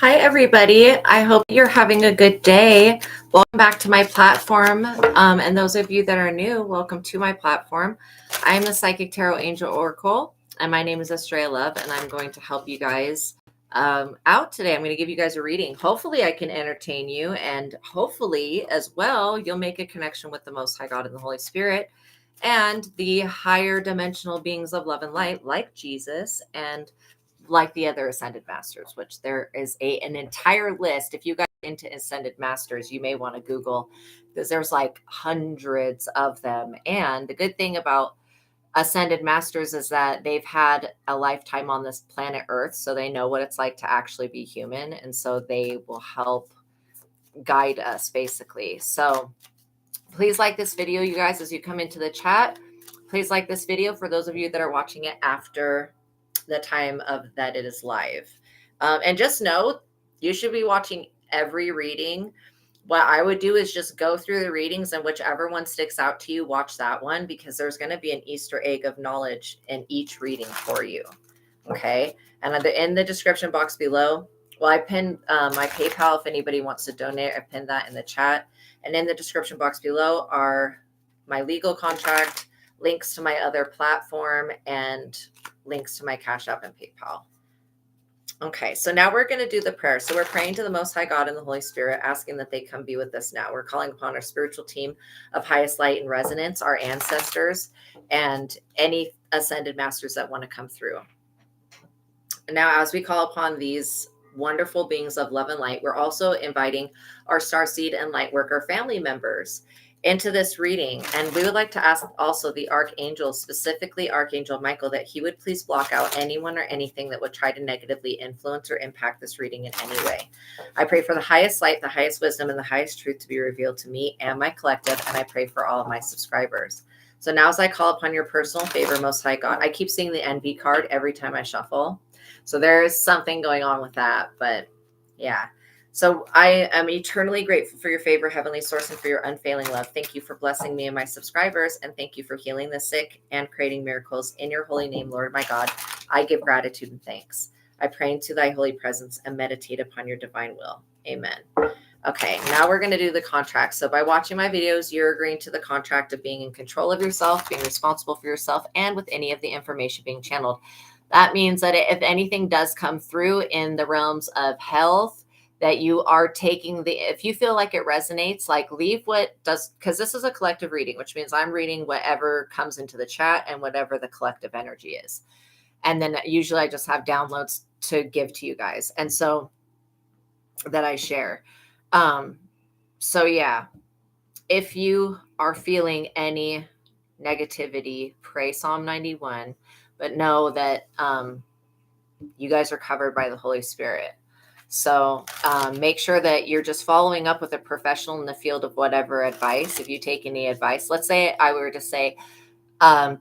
Hi, everybody. I hope you're having a good day. Welcome back to my platform. And those of you that are new, welcome to my platform. I am the Psychic Tarot Angel Oracle, and my name is Astraea Love, and I'm going to help you guys out today. I'm going to give you guys a reading. Hopefully, I can entertain you, and hopefully, as well, you'll make a connection with the Most High God and the Holy Spirit and the higher dimensional beings of love and light, like Jesus and like the other ascended masters, which there is an entire list. If you guys are into ascended masters, you may want to Google, because there's like hundreds of them. And the good thing about ascended masters is that they've had a lifetime on this planet Earth, so they know what it's like to actually be human, and so they will help guide us, basically. So please like this video, you guys, as you come into the chat. Please like this video for those of you that are watching it after the time of that it is live. And just know, you should be watching every reading. What I would do is just go through the readings, and whichever one sticks out to you, watch that one, because there's going to be an Easter egg of knowledge in each reading for you. Okay. And in the description box below, well, I pinned my PayPal. If anybody wants to donate, I pinned that in the chat. And in the description box below are my legal contract, links to my other platform, and links to my Cash App and PayPal. Okay, so now we're going to do the prayer. So we're praying to the Most High God and the Holy Spirit, asking that they come be with us now. We're calling upon our spiritual team of highest light and resonance, our ancestors, and any ascended masters that want to come through. Now, as we call upon these wonderful beings of love and light, we're also inviting our starseed and light worker family members into this reading. And we would like to ask also the archangel, specifically Archangel Michael, that he would please block out anyone or anything that would try to negatively influence or impact this reading in any way. I pray for the highest light, the highest wisdom, and the highest truth to be revealed to me and my collective, and I pray for all of my subscribers. So now, as I call upon your personal favor, Most High God, I keep seeing the envy card every time I shuffle. So there is something going on with that, but yeah. So I am eternally grateful for your favor, Heavenly Source, and for your unfailing love. Thank you for blessing me and my subscribers, and thank you for healing the sick and creating miracles. In your holy name, Lord my God, I give gratitude and thanks. I pray into thy holy presence and meditate upon your divine will. Amen. Okay, now we're going to do the contract. So by watching my videos, you're agreeing to the contract of being in control of yourself, being responsible for yourself, and with any of the information being channeled. That means that if anything does come through in the realms of health, that you are taking if you feel like it resonates, like leave what does, because this is a collective reading, which means I'm reading whatever comes into the chat and whatever the collective energy is. And then usually I just have downloads to give to you guys. And so that I share. So yeah, if you are feeling any negativity, pray Psalm 91, but know that you guys are covered by the Holy Spirit. So make sure that you're just following up with a professional in the field of whatever advice. If you take any advice, let's say I were to say that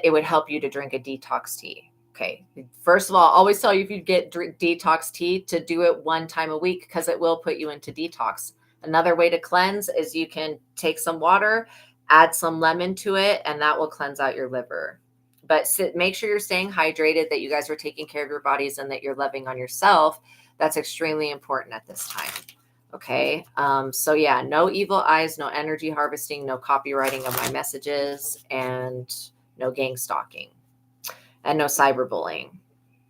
it would help you to drink a detox tea. Okay. First of all, always tell you if you get detox tea to do it one time a week, because it will put you into detox. Another way to cleanse is you can take some water, add some lemon to it, and that will cleanse out your liver. But make sure you're staying hydrated, that you guys are taking care of your bodies, and that you're loving on yourself. That's extremely important at this time. Okay. So yeah, no evil eyes, no energy harvesting, no copywriting of my messages, and no gang stalking, and no cyberbullying.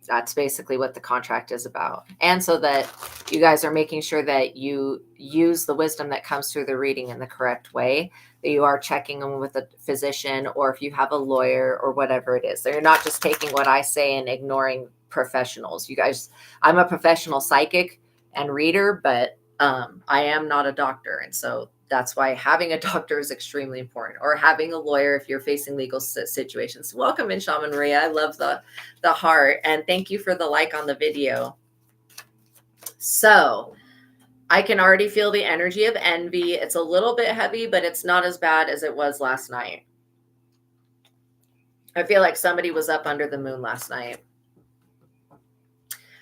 That's basically what the contract is about. And so that you guys are making sure that you use the wisdom that comes through the reading in the correct way, that you are checking them with a physician, or if you have a lawyer or whatever it is. So you're not just taking what I say and ignoring professionals. You guys, I'm a professional psychic and reader, but I am not a doctor. And so that's why having a doctor is extremely important, or having a lawyer if you're facing legal situations. Welcome in, Shaman Maria. I love the heart, and thank you for the like on the video. So I can already feel the energy of envy. It's a little bit heavy, but it's not as bad as it was last night. I feel like somebody was up under the moon last night.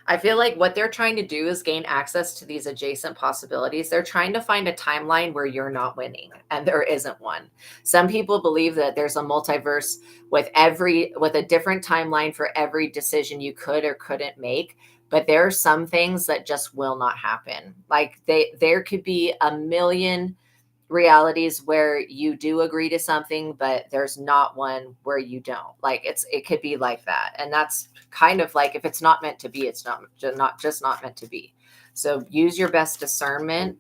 I feel like what they're trying to do is gain access to these adjacent possibilities. They're trying to find a timeline where you're not winning, and there isn't one. Some people believe that there's a multiverse with a different timeline for every decision you could or couldn't make. but there are some things that just will not happen. Like there could be a million realities where you do agree to something, but there's not one where you don't. Like it could be like that. And that's kind of like, if it's not meant to be, it's not just not meant to be. So use your best discernment,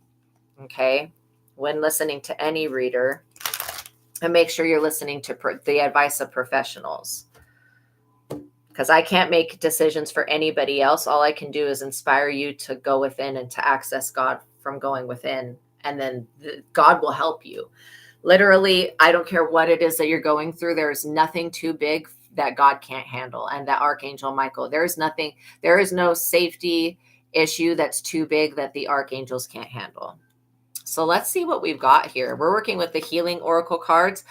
okay, when listening to any reader, and make sure you're listening to the advice of professionals, because I can't make decisions for anybody else. All I can do is inspire you to go within and to access God from going within, and then God will help you. Literally, I don't care what it is that you're going through. There is nothing too big that God can't handle. And that Archangel Michael, there is no safety issue that's too big that the archangels can't handle. So let's see what we've got here. We're working with the Healing Oracle cards.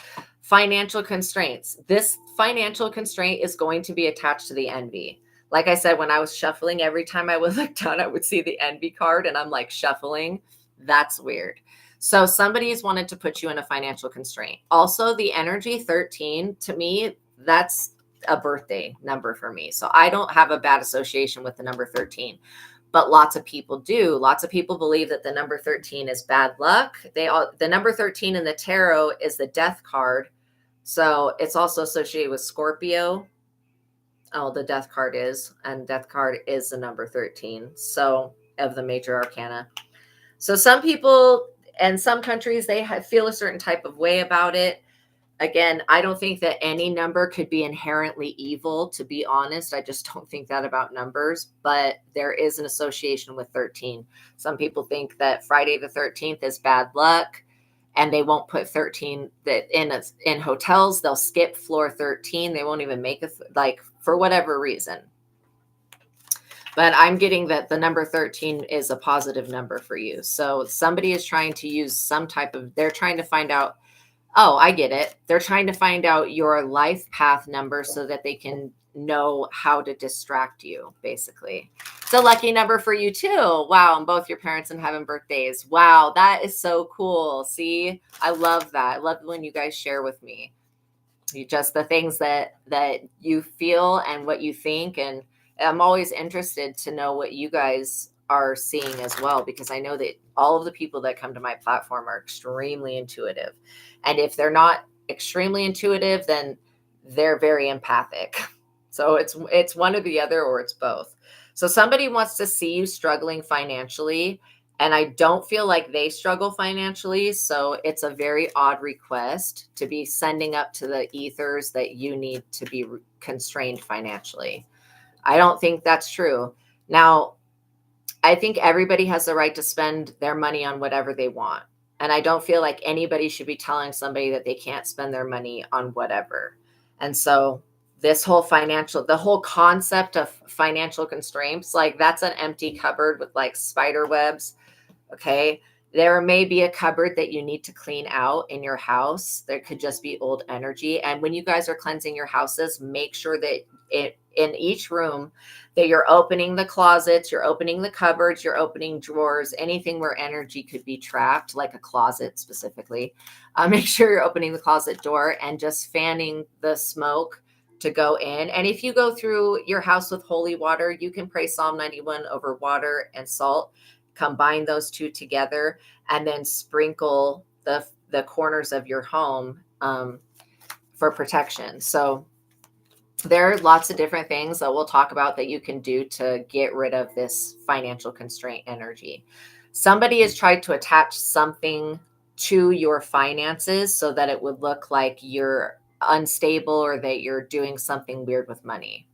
Financial constraints. This financial constraint is going to be attached to the envy. Like I said, when I was shuffling, every time I would look down, I would see the envy card, and I'm like shuffling. That's weird. So somebody's wanted to put you in a financial constraint. Also, the energy 13, to me, that's a birthday number for me. So I don't have a bad association with the number 13. But lots of people do. Lots of people believe that the number 13 is bad luck. The number 13 in the tarot is the death card. So it's also associated with Scorpio. Oh, the death card is, and death card is the number 13. So of the major arcana. So some people and some countries, they feel a certain type of way about it. Again, I don't think that any number could be inherently evil, to be honest. I just don't think that about numbers, but there is an association with 13. Some people think that Friday the 13th is bad luck, and they won't put 13 in hotels. They'll skip floor 13. They won't even make for whatever reason. But I'm getting that the number 13 is a positive number for you. So somebody is trying to use they're trying to find out. Oh, I get it. They're trying to find out your life path number so that they can know how to distract you, basically. It's a lucky number for you too. Wow, and both your parents in heaven birthdays. Wow, that is so cool. See, I love that. I love when you guys share with me. Just the things that you feel and what you think. And I'm always interested to know what you guys are seeing as well, because I know that all of the people that come to my platform are extremely intuitive. And if they're not extremely intuitive, then they're very empathic. So it's one or the other, or it's both. So somebody wants to see you struggling financially, and I don't feel like they struggle financially. So it's a very odd request to be sending up to the ethers that you need to be constrained financially. I don't think that's true. Now, I think everybody has the right to spend their money on whatever they want. And I don't feel like anybody should be telling somebody that they can't spend their money on whatever. And so the whole concept of financial constraints, like that's an empty cupboard with like spider webs. Okay. There may be a cupboard that you need to clean out in your house. There could just be old energy. And when you guys are cleansing your houses, make sure that in each room that you're opening the closets, you're opening the cupboards, you're opening drawers, anything where energy could be trapped, like a closet specifically. Make sure you're opening the closet door and just fanning the smoke to go in. And if you go through your house with holy water, you can pray Psalm 91 over water and salt. Combine those two together and then sprinkle the corners of your home for protection. So there are lots of different things that we'll talk about that you can do to get rid of this financial constraint energy. Somebody has tried to attach something to your finances so that it would look like you're unstable or that you're doing something weird with money.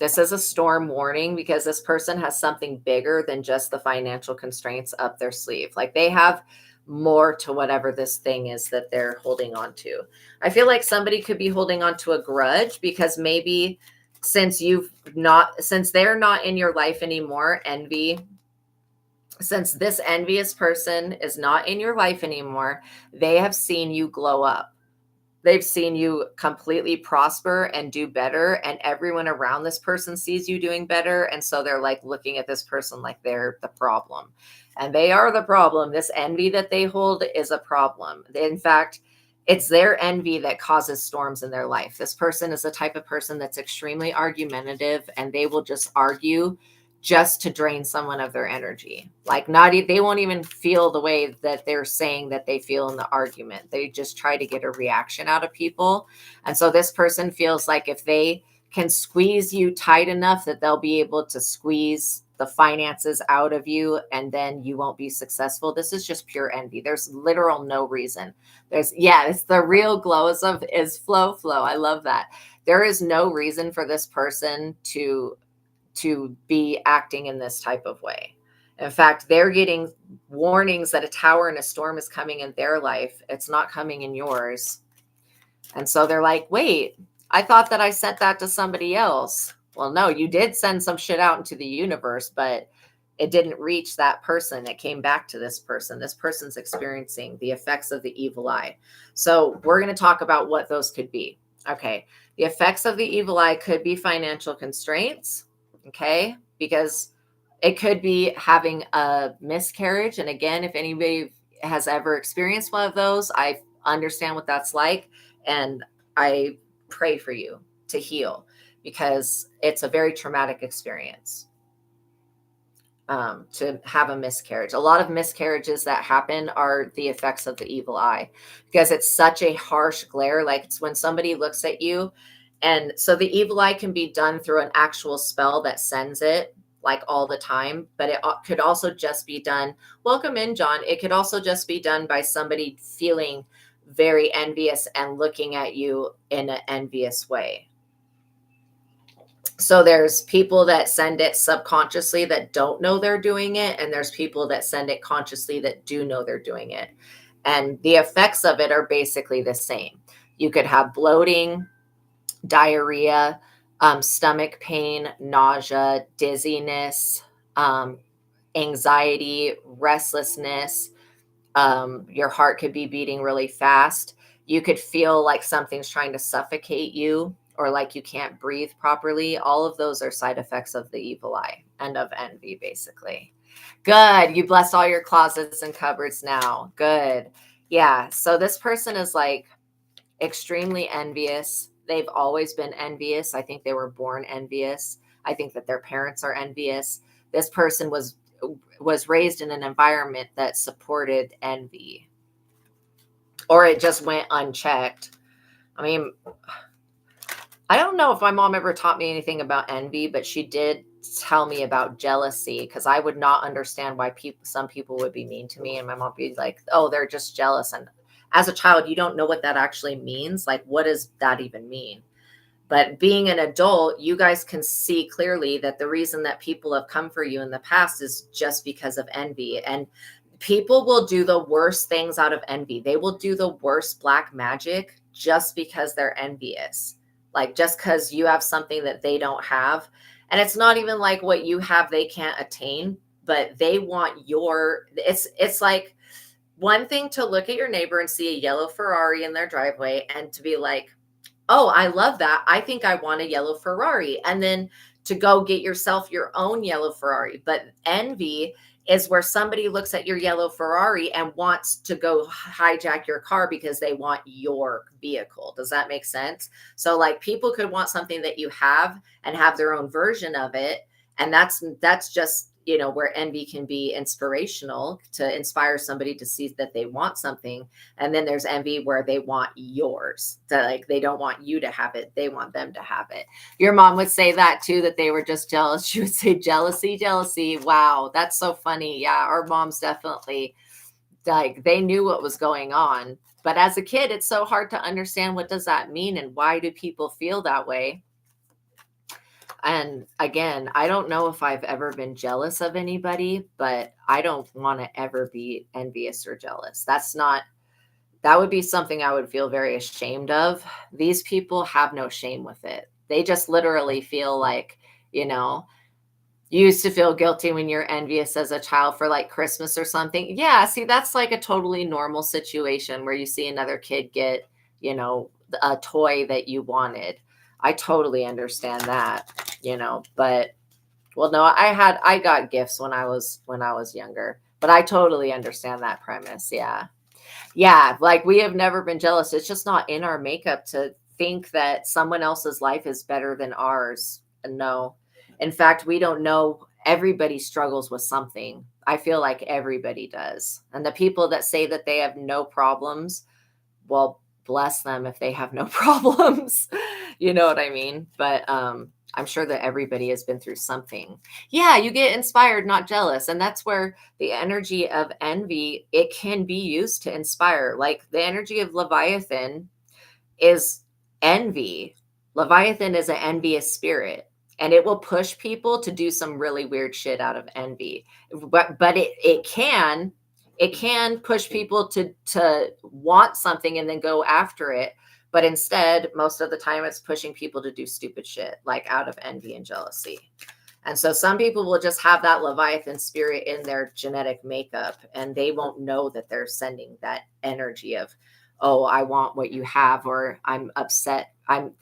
This is a storm warning because this person has something bigger than just the financial constraints up their sleeve. Like they have more to whatever this thing is that they're holding on to. I feel like somebody could be holding on to a grudge because maybe since they're not in your life anymore, since this envious person is not in your life anymore, they have seen you glow up. They've seen you completely prosper and do better. And everyone around this person sees you doing better. And so they're like looking at this person like they're the problem. And they are the problem. This envy that they hold is a problem. In fact, it's their envy that causes storms in their life. This person is the type of person that's extremely argumentative, and they will just argue just to drain someone of their energy. Like they won't even feel the way that they're saying that they feel in the argument. They just try to get a reaction out of people. And so this person feels like if they can squeeze you tight enough that they'll be able to squeeze the finances out of you, and then you won't be successful. This is just pure envy. There's literal no reason. It's the real glow is flow. I love that. There is no reason for this person to be acting in this type of way. In fact, they're getting warnings that a tower and a storm is coming in their life. It's not coming in yours. And so they're like, wait, I thought that I sent that to somebody else. Well, no, you did send some shit out into the universe, but it didn't reach that person. It came back to this person. This person's experiencing the effects of the evil eye. So we're going to talk about what those could be. Okay. The effects of the evil eye could be financial constraints. Okay. Because it could be having a miscarriage. And again, if anybody has ever experienced one of those, I understand what that's like. And I pray for you to heal, because it's a very traumatic experience to have a miscarriage. A lot of miscarriages that happen are the effects of the evil eye, because it's such a harsh glare. Like, it's when somebody looks at you. And so the evil eye can be done through an actual spell that sends it, like, all the time, but it could also just be done. Welcome in, John. It could also just be done by somebody feeling very envious and looking at you in an envious way. So there's people that send it subconsciously that don't know they're doing it, and there's people that send it consciously that do know they're doing it. And the effects of it are basically the same. You could have bloating, diarrhea, stomach pain, nausea, dizziness, anxiety, restlessness. Your heart could be beating really fast. You could feel like something's trying to suffocate you, or like you can't breathe properly. All of those are side effects of the evil eye and of envy, basically. Good. You blessed all your closets and cupboards now. Good. Yeah. So this person is like extremely envious. They've always been envious. I think they were born envious. I think that their parents are envious. This person was raised in an environment that supported envy, or it just went unchecked. I mean, I don't know if my mom ever taught me anything about envy, but she did tell me about jealousy, because I would not understand why some people would be mean to me, and my mom would be like, oh, they're just jealous. And as a child, you don't know what that actually means. Like, what does that even mean? But being an adult, you guys can see clearly that the reason that people have come for you in the past is just because of envy. And people will do the worst things out of envy. They will do the worst black magic just because they're envious. Like, just because you have something that they don't have. And it's not even like what you have they can't attain, but they want it's like one thing to look at your neighbor and see a yellow Ferrari in their driveway and to be like, oh, I love that. I think I want a yellow Ferrari. And then to go get yourself your own yellow Ferrari. But envy is where somebody looks at your yellow Ferrari and wants to go hijack your car because they want your vehicle. Does that make sense? So like, people could want something that you have and have their own version of it. And that's just, where envy can be inspirational, to inspire somebody to see that they want something. And then there's envy where they want yours. So like, they don't want you to have it. They want them to have it. Your mom would say that too, that they were just jealous. She would say jealousy. Wow. That's so funny. Yeah. Our moms definitely, like, they knew what was going on. But as a kid, it's so hard to understand, what does that mean? And why do people feel that way? And again, I don't know if I've ever been jealous of anybody, but I don't want to ever be envious or jealous. That would be something I would feel very ashamed of. These people have no shame with it. They just literally feel like, you used to feel guilty when you're envious as a child for like Christmas or something. Yeah. See, that's like a totally normal situation where you see another kid get, a toy that you wanted. I totally understand that, but well, no, I got gifts when I was younger, but I totally understand that premise. Yeah. Yeah, like we have never been jealous. It's just not in our makeup to think that someone else's life is better than ours. No. In fact, we don't know. Everybody struggles with something. I feel like everybody does. And the people that say that they have no problems, well, bless them if they have no problems. You know what I mean? But I'm sure that everybody has been through something. Yeah, you get inspired, not jealous. And that's where the energy of envy, it can be used to inspire. Like the energy of Leviathan is envy. Leviathan is an envious spirit, and it will push people to do some really weird shit out of envy. But it can push people to want something and then go after it. But instead, most of the time, it's pushing people to do stupid shit, like out of envy and jealousy. And so some people will just have that Leviathan spirit in their genetic makeup, and they won't know that they're sending that energy of, oh, I want what you have, or I'm upset. And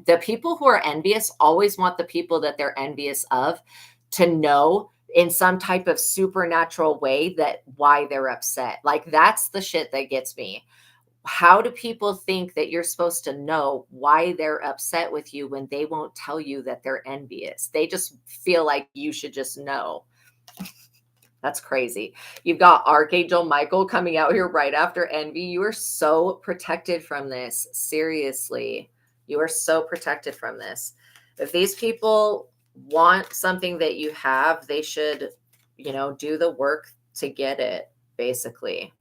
the people who are envious always want the people that they're envious of to know in some type of supernatural way that why they're upset. Like that's the shit that gets me. How do people think that you're supposed to know why they're upset with you when they won't tell you that they're envious? They just feel like you should just know. That's crazy. You've got Archangel Michael coming out here right after envy. You are so protected from this. Seriously. You are so protected from this. If these people want something that you have, they should, do the work to get it, basically.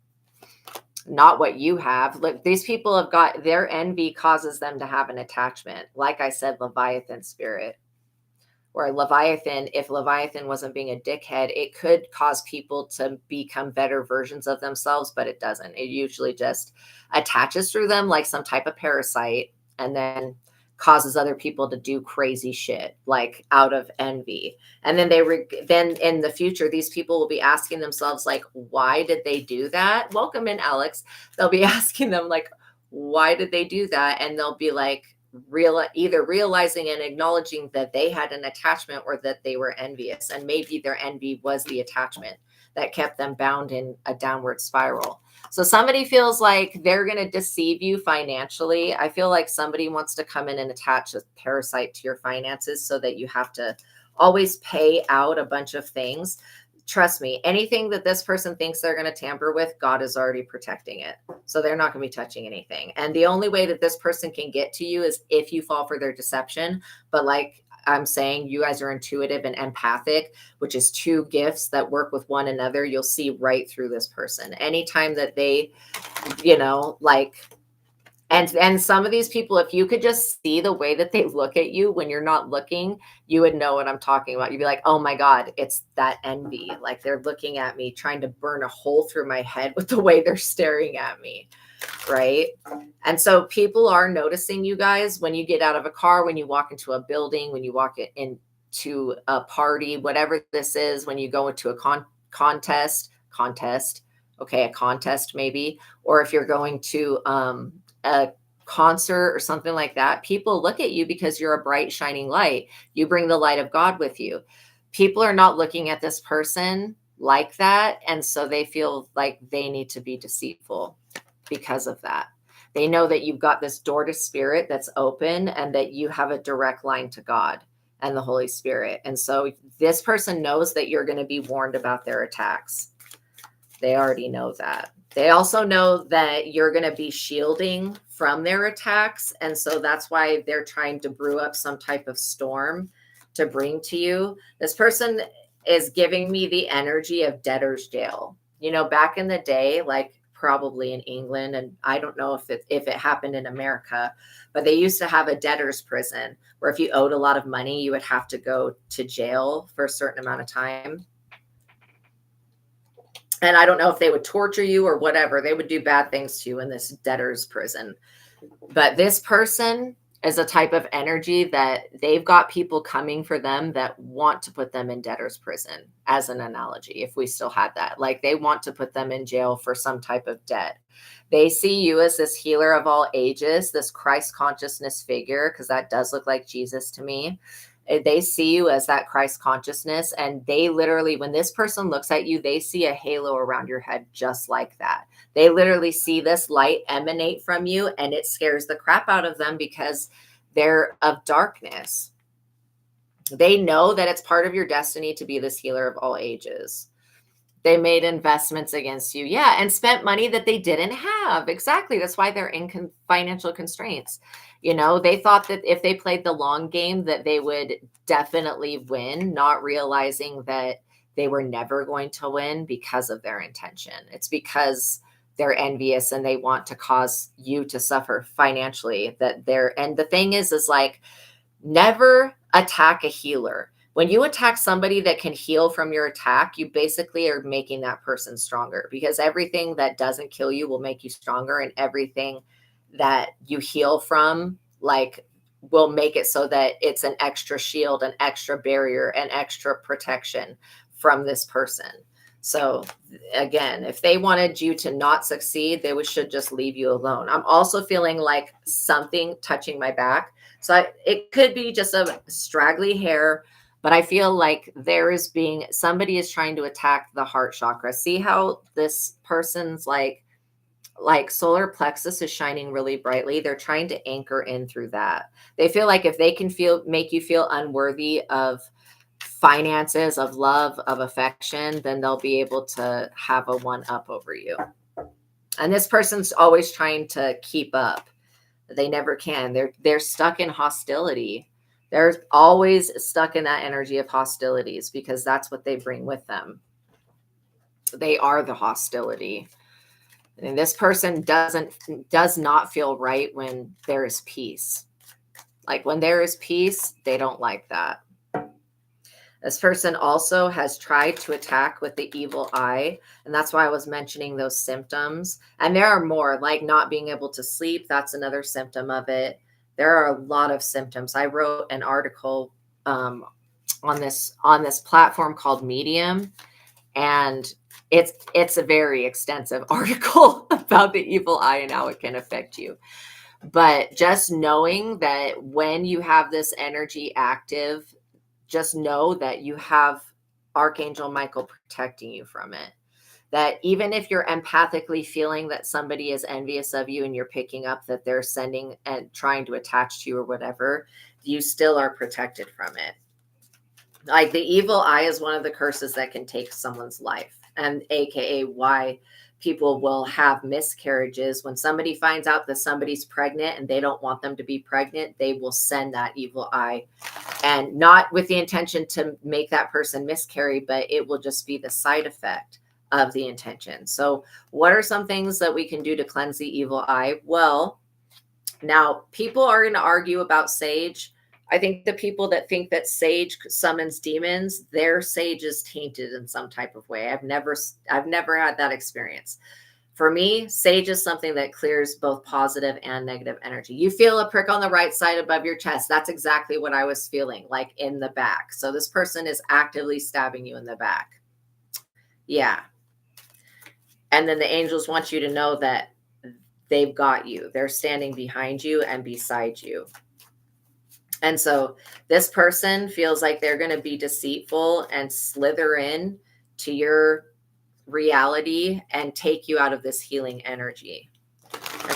Not what you have. Look, these people have got their envy causes them to have an attachment. Like I said, Leviathan spirit. Or Leviathan, if Leviathan wasn't being a dickhead, it could cause people to become better versions of themselves, but it doesn't. It usually just attaches through them like some type of parasite and then causes other people to do crazy shit like out of envy. And then then in the future, these people will be asking themselves like, why did they do that? Welcome in, Alex. They'll be asking them like, why did they do that? And they'll be like, either realizing and acknowledging that they had an attachment or that they were envious, and maybe their envy was the attachment that kept them bound in a downward spiral. So somebody feels like they're going to deceive you financially. I feel like somebody wants to come in and attach a parasite to your finances so that you have to always pay out a bunch of things. Trust me, anything that this person thinks they're going to tamper with, God is already protecting it. So they're not going to be touching anything. And the only way that this person can get to you is if you fall for their deception. But like I'm saying, you guys are intuitive and empathic, which is two gifts that work with one another. You'll see right through this person. Anytime that they, and some of these people, if you could just see the way that they look at you when you're not looking, you would know what I'm talking about. You'd be like, oh my God, it's that envy. Like they're looking at me, trying to burn a hole through my head with the way they're staring at me. Right. And so people are noticing you guys when you get out of a car, when you walk into a building, when you walk into a party, whatever this is, when you go into a contest, okay, a contest maybe, or if you're going to a concert or something like that, people look at you because you're a bright, shining light. You bring the light of God with you. People are not looking at this person like that. And so they feel like they need to be deceitful because of that. They know that you've got this door to spirit that's open and that you have a direct line to God and the Holy Spirit. And so this person knows that you're going to be warned about their attacks. They already know that. They also know that you're going to be shielding from their attacks. And so that's why they're trying to brew up some type of storm to bring to you. This person is giving me the energy of debtor's jail. Back in the day, like probably in England, and I don't know if it happened in America, but they used to have a debtor's prison where if you owed a lot of money, you would have to go to jail for a certain amount of time. And I don't know if they would torture you or whatever. They would do bad things to you in this debtor's prison. But this person is a type of energy that they've got people coming for them that want to put them in debtor's prison, as an analogy, if we still had that. Like they want to put them in jail for some type of debt. They see you as this healer of all ages, this Christ consciousness figure, because that does look like Jesus to me. They see you as that Christ consciousness, and they literally, when this person looks at you, they see a halo around your head just like that. They literally see this light emanate from you, and it scares the crap out of them because they're of darkness. They know that it's part of your destiny to be this healer of all ages. They made investments against you. Yeah. And spent money that they didn't have. Exactly. That's why they're in financial constraints. They thought that if they played the long game, that they would definitely win, not realizing that they were never going to win because of their intention. It's because they're envious and they want to cause you to suffer financially. And the thing is like, never attack a healer. When you attack somebody that can heal from your attack, you basically are making that person stronger, because everything that doesn't kill you will make you stronger, and everything that you heal from, like, will make it so that it's an extra shield, an extra barrier, an extra protection from this person. So again, if they wanted you to not succeed, they should just leave you alone. I'm also feeling like something touching my back. So it could be just a straggly hair, but I feel like somebody is trying to attack the heart chakra. See how this person's like solar plexus is shining really brightly. They're trying to anchor in through that. They feel like if they can make you feel unworthy of finances, of love, of affection, then they'll be able to have a one up over you. And this person's always trying to keep up. They never can. They're stuck in hostility. They're always stuck in that energy of hostilities because that's what they bring with them. They are the hostility. And this person does not feel right when there is peace. Like when there is peace, they don't like that. This person also has tried to attack with the evil eye. And that's why I was mentioning those symptoms. And there are more, like not being able to sleep. That's another symptom of it. There are a lot of symptoms. I wrote an article on this platform called Medium. And it's a very extensive article about the evil eye and how it can affect you. But just knowing that when you have this energy active, just know that you have Archangel Michael protecting you from it. That even if you're empathically feeling that somebody is envious of you and you're picking up that they're sending and trying to attach to you or whatever, you still are protected from it. Like the evil eye is one of the curses that can take someone's life, and AKA why people will have miscarriages. When somebody finds out that somebody's pregnant and they don't want them to be pregnant, they will send that evil eye, and not with the intention to make that person miscarry, but it will just be the side effect of the intention. So what are some things that we can do to cleanse the evil eye? Well, now people are going to argue about sage. I think the people that think that sage summons demons, their sage is tainted in some type of way. I've never had that experience. For me, sage is something that clears both positive and negative energy. You feel a prick on the right side above your chest. That's exactly what I was feeling, like in the back. So this person is actively stabbing you in the back. Yeah. And then the angels want you to know that they've got you. They're standing behind you and beside you. And so this person feels like they're going to be deceitful and slither in to your reality and take you out of this healing energy.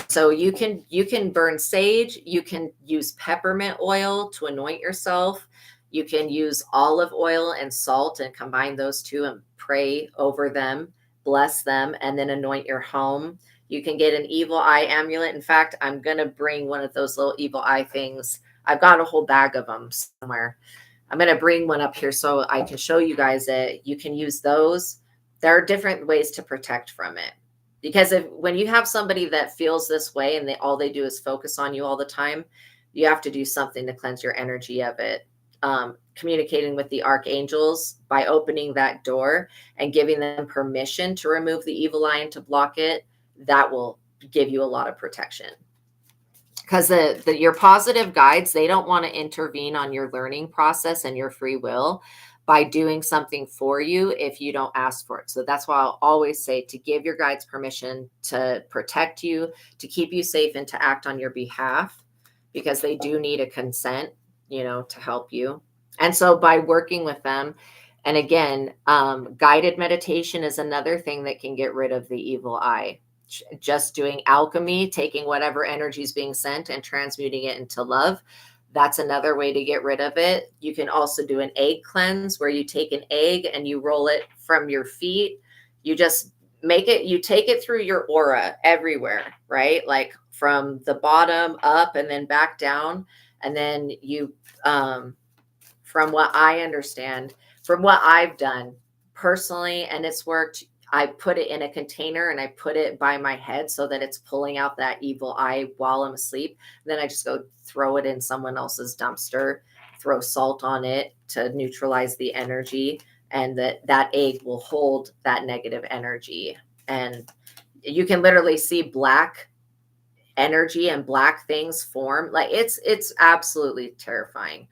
So you can burn sage, you can use peppermint oil to anoint yourself. You can use olive oil and salt and combine those two and pray over them, bless them, and then anoint your home. You can get an evil eye amulet. In fact, I'm going to bring one of those little evil eye things. I've got a whole bag of them somewhere. I'm going to bring one up here so I can show you guys that you can use those. There are different ways to protect from it. Because when you have somebody that feels this way and all they do is focus on you all the time, you have to do something to cleanse your energy of it. Communicating with the archangels by opening that door and giving them permission to remove the evil eye and to block it, that will give you a lot of protection. Because your positive guides, they don't want to intervene on your learning process and your free will by doing something for you if you don't ask for it. So that's why I'll always say to give your guides permission to protect you, to keep you safe, and to act on your behalf, because they do need a consent, to help you. And so by working with them, and again, guided meditation is another thing that can get rid of the evil eye. Just doing alchemy, taking whatever energy is being sent and transmuting it into love. That's another way to get rid of it. You can also do an egg cleanse where you take an egg and you roll it from your feet. You just you take it through your aura everywhere, right? Like from the bottom up and then back down. And then you, from what I understand, from what I've done personally, and it's worked, I put it in a container and I put it by my head so that it's pulling out that evil eye while I'm asleep. Then I just go throw it in someone else's dumpster, throw salt on it to neutralize the energy, and that egg will hold that negative energy. And you can literally see black energy and black things form. Like it's absolutely terrifying.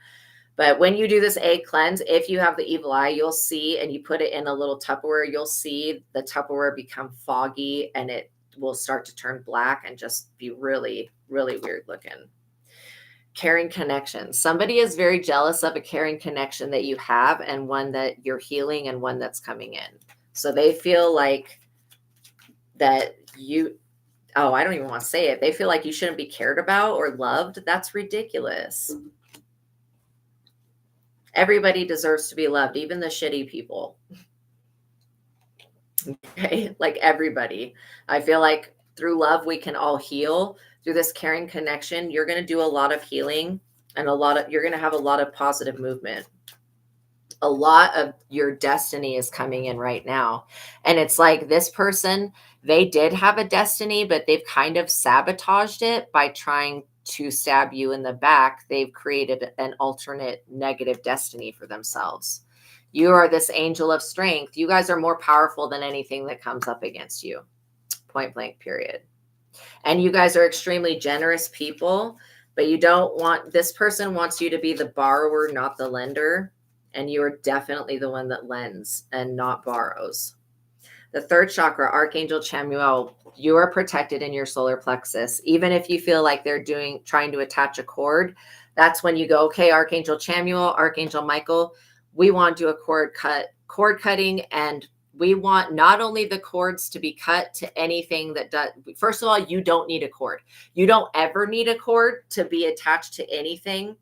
But when you do this egg cleanse, if you have the evil eye, you'll see, and you put it in a little Tupperware, you'll see the Tupperware become foggy and it will start to turn black and just be really, really weird looking. Caring connection. Somebody is very jealous of a caring connection that you have and one that you're healing and one that's coming in. So they feel like that I don't even want to say it. They feel like you shouldn't be cared about or loved. That's ridiculous. Everybody deserves to be loved, even the shitty people. Okay, like everybody. I feel like through love, we can all heal. Through this caring connection, you're going to do a lot of healing and you're going to have a lot of positive movement. A lot of your destiny is coming in right now. And it's like this person, they did have a destiny, but they've kind of sabotaged it by trying to stab you in the back. They've created an alternate negative destiny for themselves. You are this angel of strength. You guys are more powerful than anything that comes up against you. Point blank, period. And you guys are extremely generous people, but this person wants you to be the borrower, not the lender. And you are definitely the one that lends and not borrows. The third chakra, Archangel Chamuel, you are protected in your solar plexus. Even if you feel like they're trying to attach a cord, that's when you go, okay, Archangel Chamuel, Archangel Michael, we want to do a cord cutting, and we want not only the cords to be cut to anything that does. First of all, you don't need a cord. You don't ever need a cord to be attached to anything.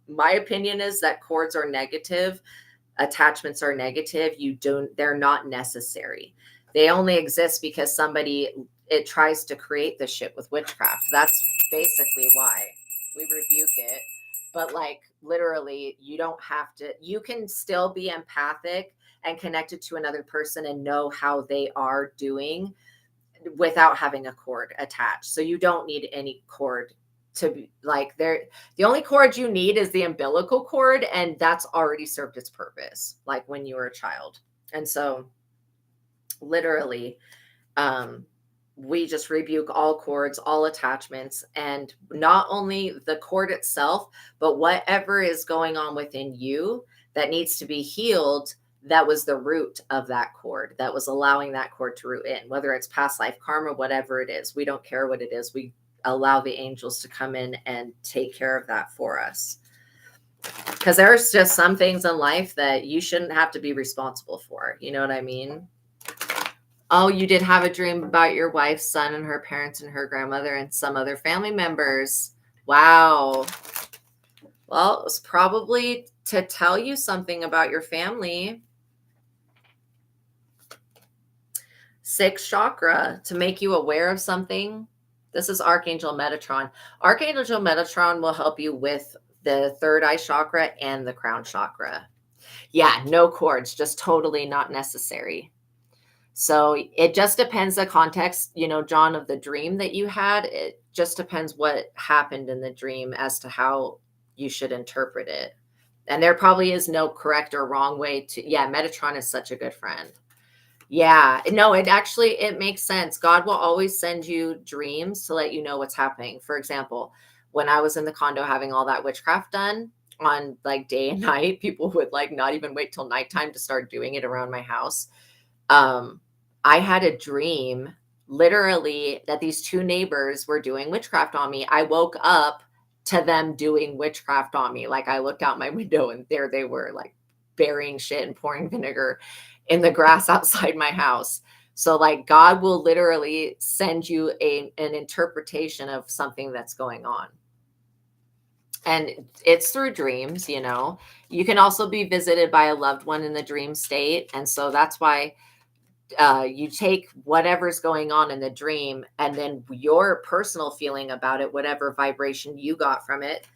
My opinion is that cords are negative. Attachments are negative. They're not necessary. They only exist because it tries to create the shit with witchcraft. That's basically why we rebuke it. But like literally, you don't have to, you can still be empathic and connected to another person and know how they are doing without having a cord attached. So you don't need any cord to be like the only cord you need is the umbilical cord, and that's already served its purpose, like when you were a child. And so literally, we just rebuke all cords, all attachments, and not only the cord itself, but whatever is going on within you that needs to be healed. That was the root of that cord that was allowing that cord to root in, whether it's past life karma, whatever it is. We don't care what it is. We allow the angels to come in and take care of that for us. Because there's just some things in life that you shouldn't have to be responsible for. You know what I mean? Oh, you did have a dream about your wife's son and her parents and her grandmother and some other family members. Wow. Well, it was probably to tell you something about your family. 6th chakra, to make you aware of something. This is Archangel Metatron. Archangel Metatron will help you with the 3rd eye chakra and the crown chakra. Yeah, no cords, just totally not necessary. So it just depends the context, John, of the dream that you had. It just depends what happened in the dream as to how you should interpret it. And there probably is no correct or wrong way to, Metatron is such a good friend. Yeah, no, it makes sense. God will always send you dreams to let you know what's happening. For example, when I was in the condo having all that witchcraft done on like day and night, people would like not even wait till nighttime to start doing it around my house. I had a dream literally that these 2 neighbors were doing witchcraft on me. I woke up to them doing witchcraft on me. Like I looked out my window and there they were, like burying shit and pouring vinegar in the grass outside my house. So like God will literally send you an interpretation of something that's going on. And it's through dreams, you know. You can also be visited by a loved one in the dream state. And so that's why you take whatever's going on in the dream and then your personal feeling about it, whatever vibration you got from it.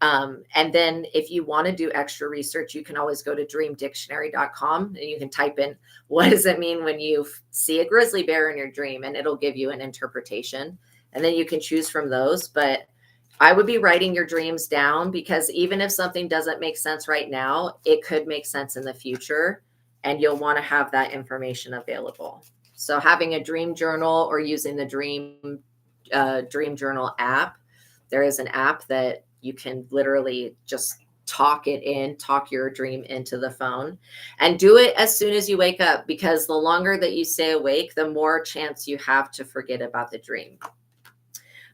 And then if you want to do extra research, you can always go to dreamdictionary.com and you can type in, what does it mean when you see a grizzly bear in your dream? And it'll give you an interpretation. And then you can choose from those. But I would be writing your dreams down, because even if something doesn't make sense right now, it could make sense in the future. And you'll want to have that information available. So having a dream journal or using the dream journal app, there is an app that you can literally just talk your dream into the phone, and do it as soon as you wake up, because the longer that you stay awake, the more chance you have to forget about the dream.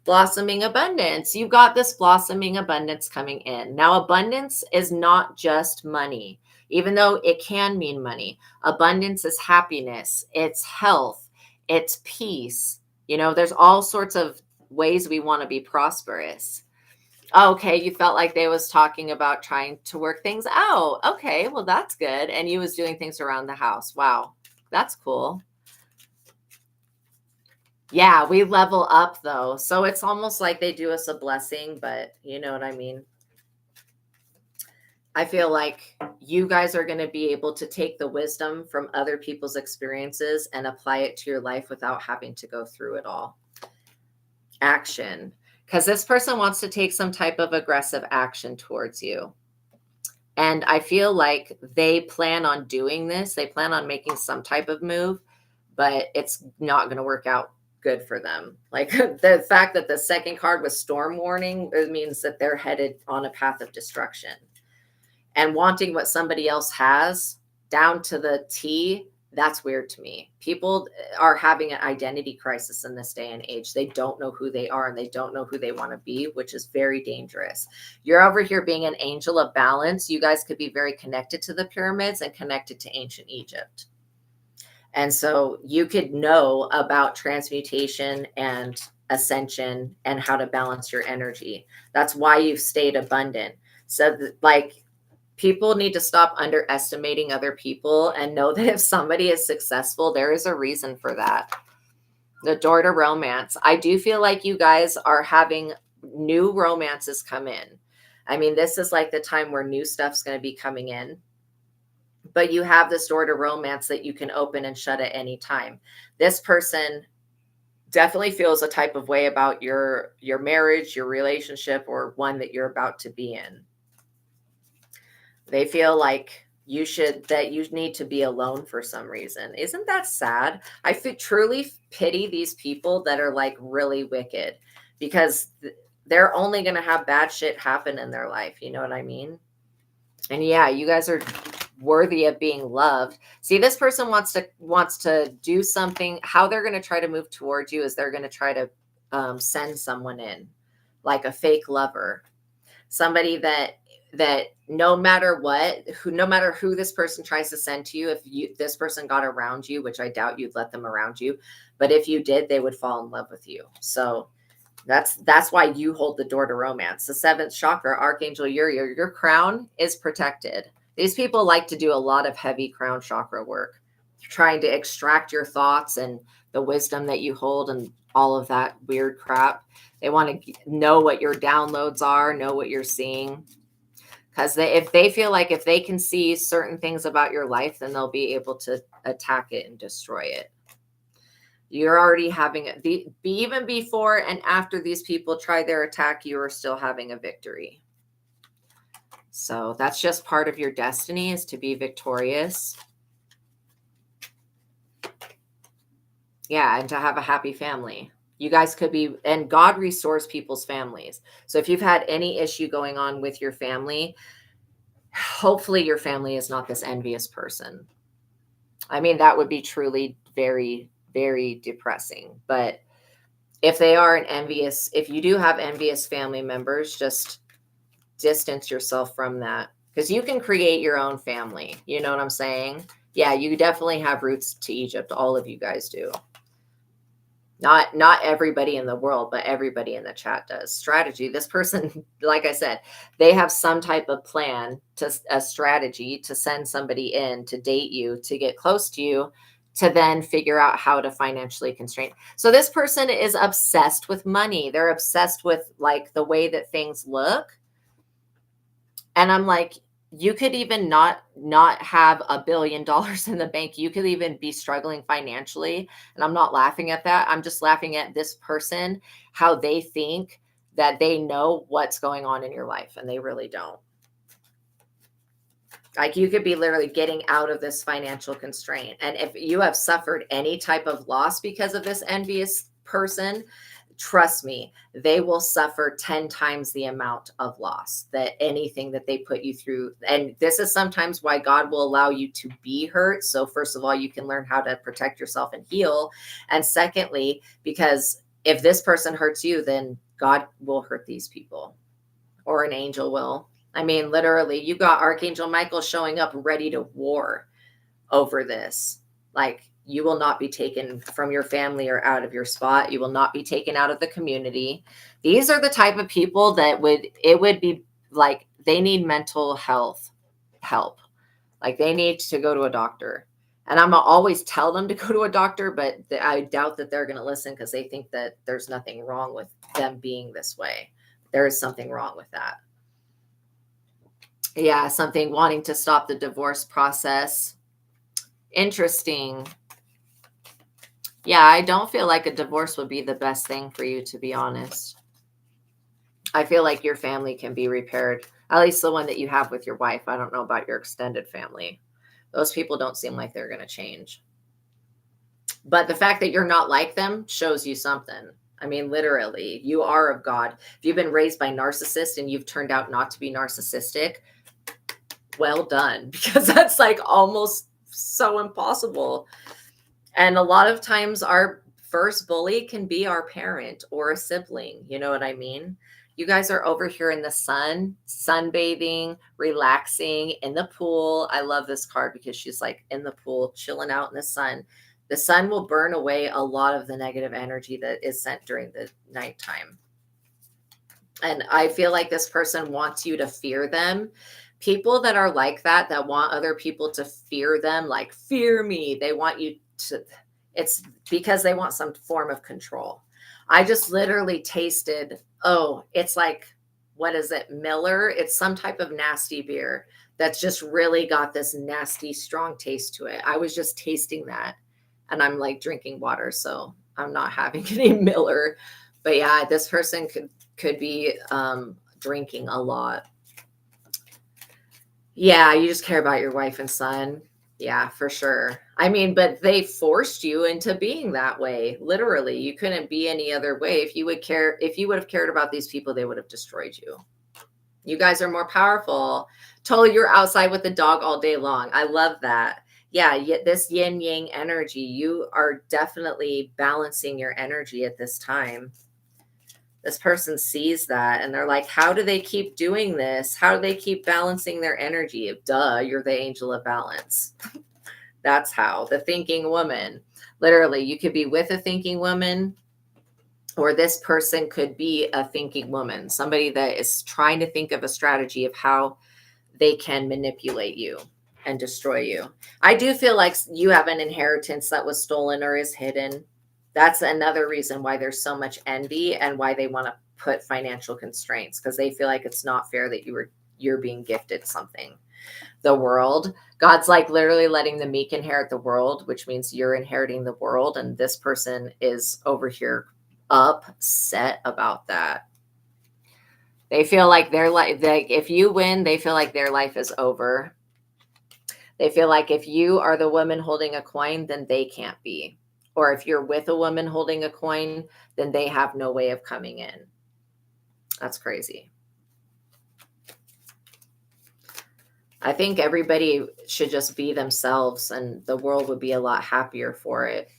Blossoming abundance. You've got this blossoming abundance coming in. Now, abundance is not just money, even though it can mean money. Abundance is happiness, it's health, it's peace. You know, there's all sorts of ways we want to be prosperous. Okay, you felt like they was talking about trying to work things out. Okay, well, that's good. And you was doing things around the house. Wow, that's cool. Yeah, we level up though. So it's almost like they do us a blessing, but you know what I mean? I feel like you guys are going to be able to take the wisdom from other people's experiences and apply it to your life without having to go through it all. Action. Because this person wants to take some type of aggressive action towards you. And I feel like they plan on doing this. They plan on making some type of move, but it's not going to work out good for them. Like the fact that the second card was storm warning, it means that they're headed on a path of destruction. And wanting what somebody else has down to the T, that's weird to me. People are having an identity crisis in this day and age. They don't know who they are and they don't know who they want to be, which is very dangerous. You're over here being an angel of balance. You guys could be very connected to the pyramids and connected to ancient Egypt. And so you could know about transmutation and ascension and how to balance your energy. That's why you've stayed abundant. So like, people need to stop underestimating other people and know that if somebody is successful, there is a reason for that. The door to romance. I do feel like you guys are having new romances come in. I mean, this is like the time where new stuff's going to be coming in. But you have this door to romance that you can open and shut at any time. This person definitely feels a type of way about your marriage, your relationship, or one that you're about to be in. They feel like you need to be alone for some reason. Isn't that sad? I truly pity these people that are like really wicked, because they're only going to have bad shit happen in their life. You know what I mean? And yeah, you guys are worthy of being loved. See, this person wants to do something. How they're going to try to move towards you is they're going to try to send someone in, like a fake lover, somebody that no matter who this person tries to send to you, if this person got around you, which I doubt you'd let them around you, but if you did, they would fall in love with you. So that's why you hold the door to romance. The seventh chakra, Archangel Uriel, your crown is protected. These people like to do a lot of heavy crown chakra work, trying to extract your thoughts and the wisdom that you hold and all of that weird crap. They want to know what your downloads are, know what you're seeing. Because if they feel like if they can see certain things about your life, then they'll be able to attack it and destroy it. You're already having even before and after these people try their attack, you are still having a victory. So that's just part of your destiny, is to be victorious. Yeah, and to have a happy family. You guys could be, and God restores people's families. So if you've had any issue going on with your family, hopefully your family is not this envious person. I mean, that would be truly very, very depressing. But If they are if you do have envious family members, just distance yourself from that, because you can create your own family. You know what I'm saying? Yeah, you definitely have roots to Egypt. All of you guys do. Not everybody in the world, but everybody in the chat does. Strategy. This person, like I said, they have some type of plan, to a strategy to send somebody in to date you, to get close to you, to then figure out how to financially constrain. So this person is obsessed with money. They're obsessed with like the way that things look. And I'm like, you could even not have $1 billion in the bank. You could even be struggling financially. And I'm not laughing at that. I'm just laughing at this person, how they think that they know what's going on in your life, and they really don't. Like, you could be literally getting out of this financial constraint. And if you have suffered any type of loss because of this envious person, trust me, they will suffer 10 times the amount of loss that anything that they put you through. And this is sometimes why God will allow you to be hurt. So first of all, you can learn how to protect yourself and heal. And secondly, because if this person hurts you, then God will hurt these people, or an angel will. I mean, literally, you got Archangel Michael showing up ready to war over this. Like, you will not be taken from your family or out of your spot. You will not be taken out of the community. These are the type of people that it would be like they need mental health help. Like, they need to go to a doctor. And I'm always tell them to go to a doctor, but I doubt that they're going to listen, because they think that there's nothing wrong with them being this way. There is something wrong with that. Yeah, something wanting to stop the divorce process. Interesting. Yeah, I don't feel like a divorce would be the best thing for you, to be honest. I feel like your family can be repaired, at least the one that you have with your wife. I don't know about your extended family. Those people don't seem like they're going to change. But the fact that you're not like them shows you something. I mean, literally, you are of God. If you've been raised by narcissists and you've turned out not to be narcissistic, well done, because that's like almost so impossible. And a lot of times our first bully can be our parent or a sibling. You know what I mean? You guys are over here in the sun, sunbathing, relaxing in the pool. I love this card because she's like in the pool, chilling out in the sun. The sun will burn away a lot of the negative energy that is sent during the nighttime. And I feel like this person wants you to fear them. People that are like that, that want other people to fear them, like, fear me. They want you to, it's because they want some form of control. I just literally tasted, it's like, what is it? Miller. It's some type of nasty beer that's just really got this nasty, strong taste to it. I was just tasting that, and I'm like drinking water, so I'm not having any Miller. But yeah, this person could be drinking a lot. Yeah, you just care about your wife and son. Yeah, for sure. I mean, but they forced you into being that way. Literally, you couldn't be any other way. If you would have cared about these people, they would have destroyed you. You guys are more powerful. Totally, you're outside with the dog all day long. I love that. Yeah, this yin yang energy, you are definitely balancing your energy at this time. This person sees that and they're like, how do they keep doing this? How do they keep balancing their energy? Duh, you're the angel of balance. That's how. The thinking woman. Literally, you could be with a thinking woman, or this person could be a thinking woman, somebody that is trying to think of a strategy of how they can manipulate you and destroy you. I do feel like you have an inheritance that was stolen or is hidden. That's another reason why there's so much envy and why they want to put financial constraints, because they feel like it's not fair that you're being gifted something. The world, God's like literally letting the meek inherit the world, which means you're inheriting the world, and this person is over here upset about that. They feel like their life, if you win, they feel like their life is over. They feel like if you are the woman holding a coin, then they can't be. Or if you're with a woman holding a coin, then they have no way of coming in. That's crazy. I think everybody should just be themselves, and the world would be a lot happier for it.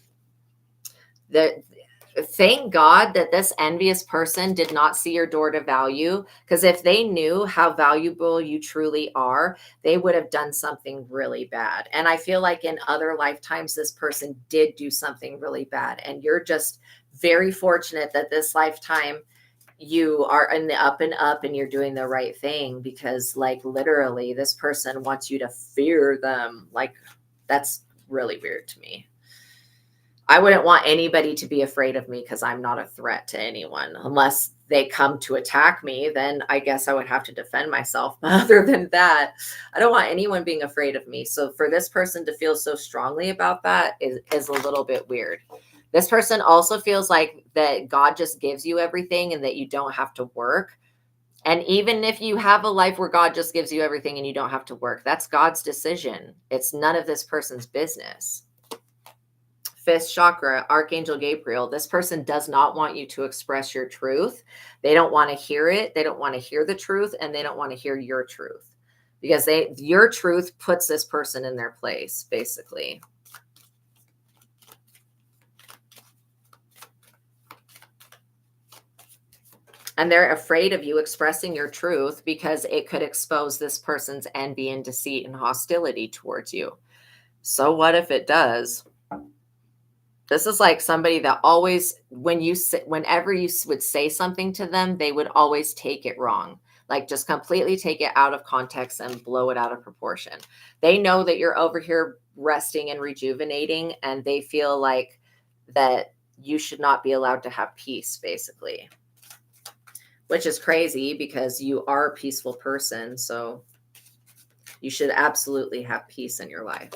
thank God that this envious person did not see your door to value, because if they knew how valuable you truly are, they would have done something really bad. And I feel like in other lifetimes, this person did do something really bad. And you're just very fortunate that this lifetime you are in the up and up and you're doing the right thing, because like literally this person wants you to fear them. Like that's really weird to me. I wouldn't want anybody to be afraid of me because I'm not a threat to anyone. Unless they come to attack me, then I guess I would have to defend myself. But other than that, I don't want anyone being afraid of me. So for this person to feel so strongly about that is a little bit weird. This person also feels like that God just gives you everything and that you don't have to work. And even if you have a life where God just gives you everything and you don't have to work, that's God's decision. It's none of this person's business. Fifth chakra, Archangel Gabriel. This person does not want you to express your truth. They don't want to hear it. They don't want to hear the truth, and they don't want to hear your truth, because your truth puts this person in their place, basically. And they're afraid of you expressing your truth because it could expose this person's envy and deceit and hostility towards you. So what if it does? This is like somebody that always, whenever you would say something to them, they would always take it wrong. Like just completely take it out of context and blow it out of proportion. They know that you're over here resting and rejuvenating, and they feel like that you should not be allowed to have peace, basically. Which is crazy because you are a peaceful person. So you should absolutely have peace in your life.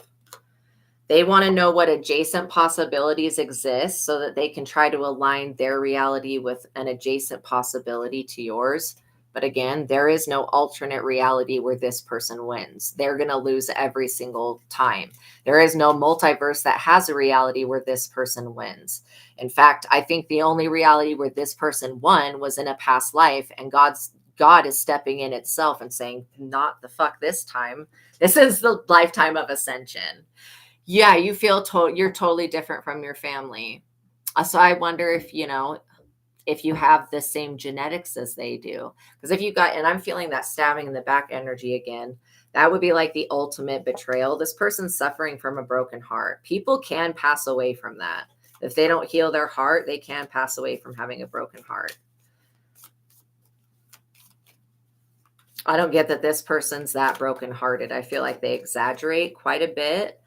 They want to know what adjacent possibilities exist so that they can try to align their reality with an adjacent possibility to yours. But again, there is no alternate reality where this person wins. They're going to lose every single time. There is no multiverse that has a reality where this person wins. In fact, I think the only reality where this person won was in a past life, and God is stepping in itself and saying, not the fuck this time. This is the lifetime of ascension. Yeah, you feel you're totally different from your family. So I wonder if, if you have the same genetics as they do. Because if you got, and I'm feeling that stabbing in the back energy again, that would be like the ultimate betrayal. This person's suffering from a broken heart. People can pass away from that. If they don't heal their heart, they can pass away from having a broken heart. I don't get that this person's that brokenhearted. I feel like they exaggerate quite a bit.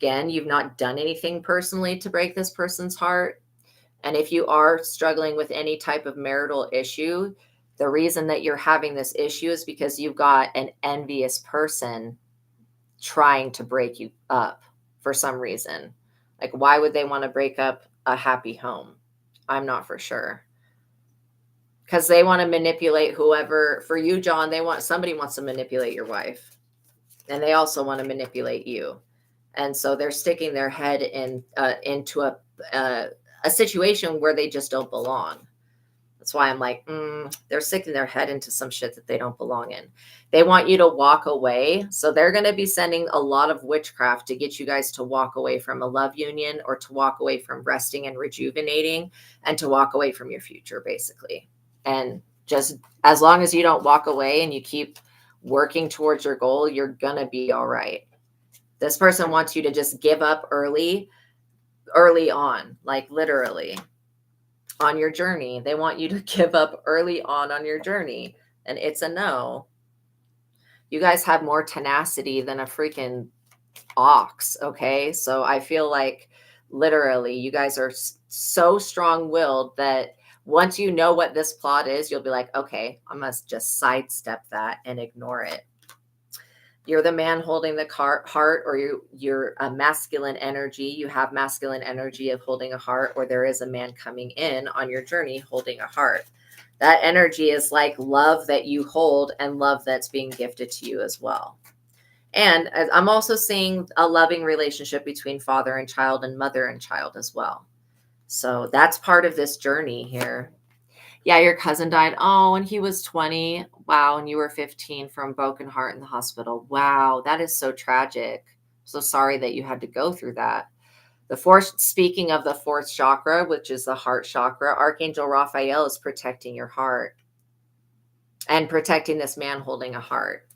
Again, you've not done anything personally to break this person's heart. And if you are struggling with any type of marital issue, the reason that you're having this issue is because you've got an envious person trying to break you up for some reason. Like, why would they want to break up a happy home? I'm not for sure. Because they want to manipulate whoever. For you, John, somebody wants to manipulate your wife. And they also want to manipulate you. And so they're sticking their head into a situation where they just don't belong. That's why I'm like, they're sticking their head into some shit that they don't belong in. They want you to walk away. So they're going to be sending a lot of witchcraft to get you guys to walk away from a love union, or to walk away from resting and rejuvenating, and to walk away from your future, basically. And just as long as you don't walk away and you keep working towards your goal, you're going to be all right. This person wants you to just give up early on, like literally on your journey. They want you to give up early on your journey. And it's a no. You guys have more tenacity than a freaking ox. Okay. So I feel like literally you guys are so strong-willed that once you know what this plot is, you'll be like, okay, I must just sidestep that and ignore it. You're the man holding the heart, or you're a masculine energy. You have masculine energy of holding a heart, or there is a man coming in on your journey holding a heart. That energy is like love that you hold, and love that's being gifted to you as well. And I'm also seeing a loving relationship between father and child and mother and child as well. So that's part of this journey here. Yeah, your cousin died. Oh, when he was 20. Wow. And you were 15 from broken heart in the hospital. Wow. That is so tragic. So sorry that you had to go through that. The fourth, speaking of the fourth chakra, which is the heart chakra, Archangel Raphael is protecting your heart and protecting this man holding a heart.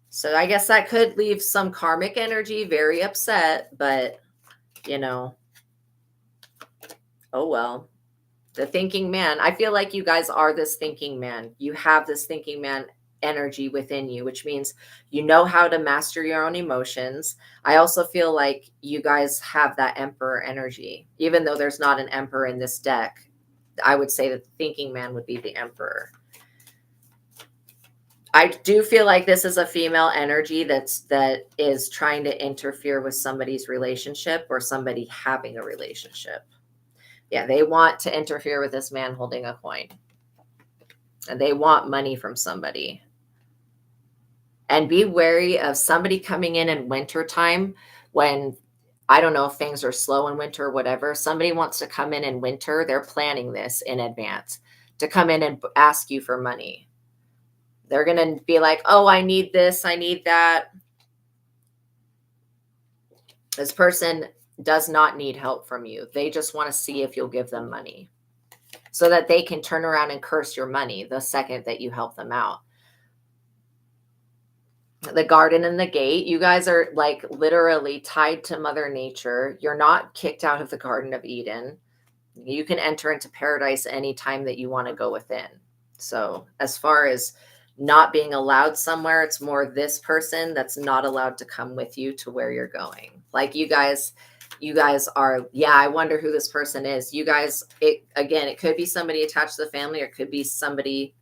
So I guess that could leave some karmic energy very upset, but oh well. The thinking man, I feel like you guys are this thinking man. You have this thinking man energy within you, which means you know how to master your own emotions. I also feel like you guys have that emperor energy. Even though there's not an emperor in this deck, I would say that the thinking man would be the emperor. I do feel like this is a female energy that is trying to interfere with somebody's relationship or somebody having a relationship. Yeah, they want to interfere with this man holding a coin. And they want money from somebody. And be wary of somebody coming in wintertime when, I don't know if things are slow in winter or whatever. Somebody wants to come in winter. They're planning this in advance to come in and ask you for money. They're going to be like, oh, I need this. I need that. This person does not need help from you. They just want to see if you'll give them money so that they can turn around and curse your money the second that you help them out. The garden and the gate, you guys are like literally tied to Mother Nature. You're not kicked out of the Garden of Eden. You can enter into paradise anytime that you want to go within. So as far as not being allowed somewhere, it's more this person that's not allowed to come with you to where you're going. Like you guys are, yeah, I wonder who this person is. You guys, it could be somebody attached to the family, or it could be somebody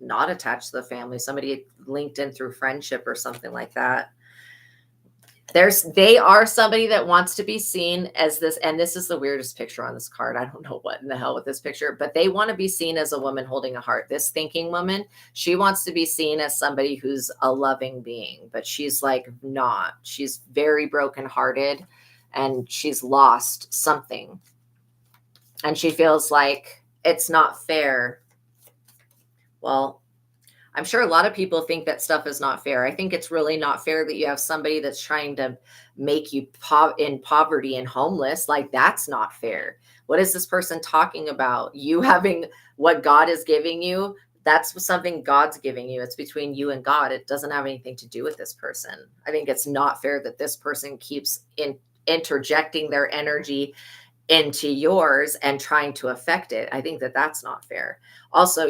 not attached to the family, somebody linked in through friendship or something like that. They are somebody that wants to be seen as this, and this is the weirdest picture on this card. I don't know what in the hell with this picture, but they want to be seen as a woman holding a heart. This thinking woman, she wants to be seen as somebody who's a loving being, but she's like not. She's very brokenhearted and she's lost something. And she feels like it's not fair. Well, I'm sure a lot of people think that stuff is not fair. I think it's really not fair that you have somebody that's trying to make you in poverty and homeless. Like, that's not fair. What is this person talking about? You having what God is giving you, that's something God's giving you. It's between you and God. It doesn't have anything to do with this person. I think it's not fair that this person keeps interjecting their energy into yours and trying to affect it. I think that that's not fair. Also,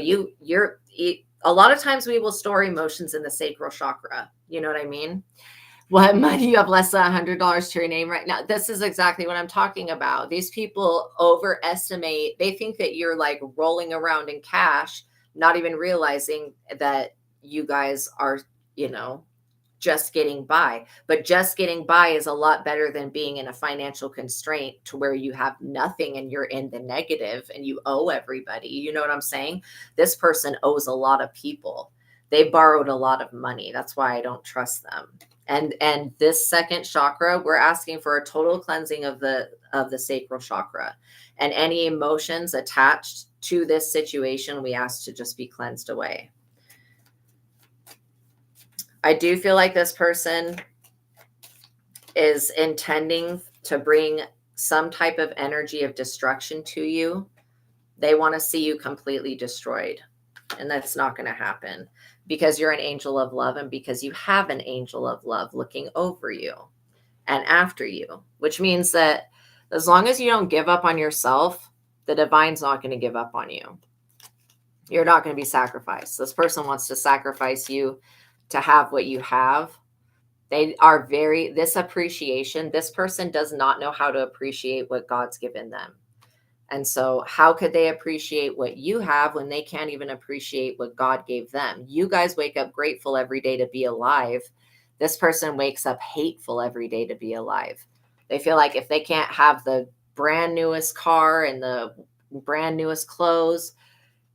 a lot of times we will store emotions in the sacral chakra. You know what I mean? What money? You have less than $100 to your name right now. This is exactly what I'm talking about. These people overestimate. They think that you're like rolling around in cash, not even realizing that you guys are, just getting by. But just getting by is a lot better than being in a financial constraint to where you have nothing and you're in the negative and you owe everybody. You know what I'm saying? This person owes a lot of people. They borrowed a lot of money. That's why I don't trust them. And this second chakra, we're asking for a total cleansing of the sacral chakra, and any emotions attached to this situation, we ask to just be cleansed away. I do feel like this person is intending to bring some type of energy of destruction to you. They want to see you completely destroyed. And that's not going to happen because you're an angel of love and because you have an angel of love looking over you and after you, which means that as long as you don't give up on yourself, the divine's not going to give up on you. You're not going to be sacrificed. This person wants to sacrifice you to have what you have. They are this appreciation. This person does not know how to appreciate what God's given them. And so how could they appreciate what you have when they can't even appreciate what God gave them? You guys wake up grateful every day to be alive. This person wakes up hateful every day to be alive. They feel like if they can't have the brand newest car and the brand newest clothes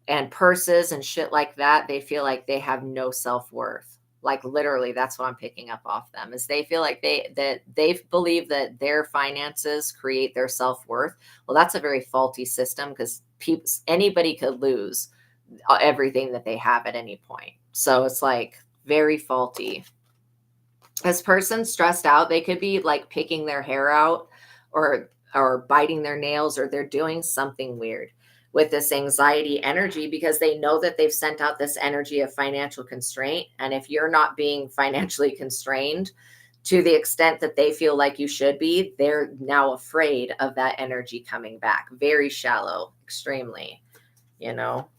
and purses and shit like that, they feel like they have no self-worth. Like literally, that's what I'm picking up off them, is they feel like they believe that their finances create their self-worth. Well, that's a very faulty system because anybody could lose everything that they have at any point. So it's like very faulty. This person's stressed out. They could be like picking their hair out or biting their nails, or they're doing something weird with this anxiety energy because they know that they've sent out this energy of financial constraint. And if you're not being financially constrained to the extent that they feel like you should be, they're now afraid of that energy coming back. Very shallow, extremely, you know,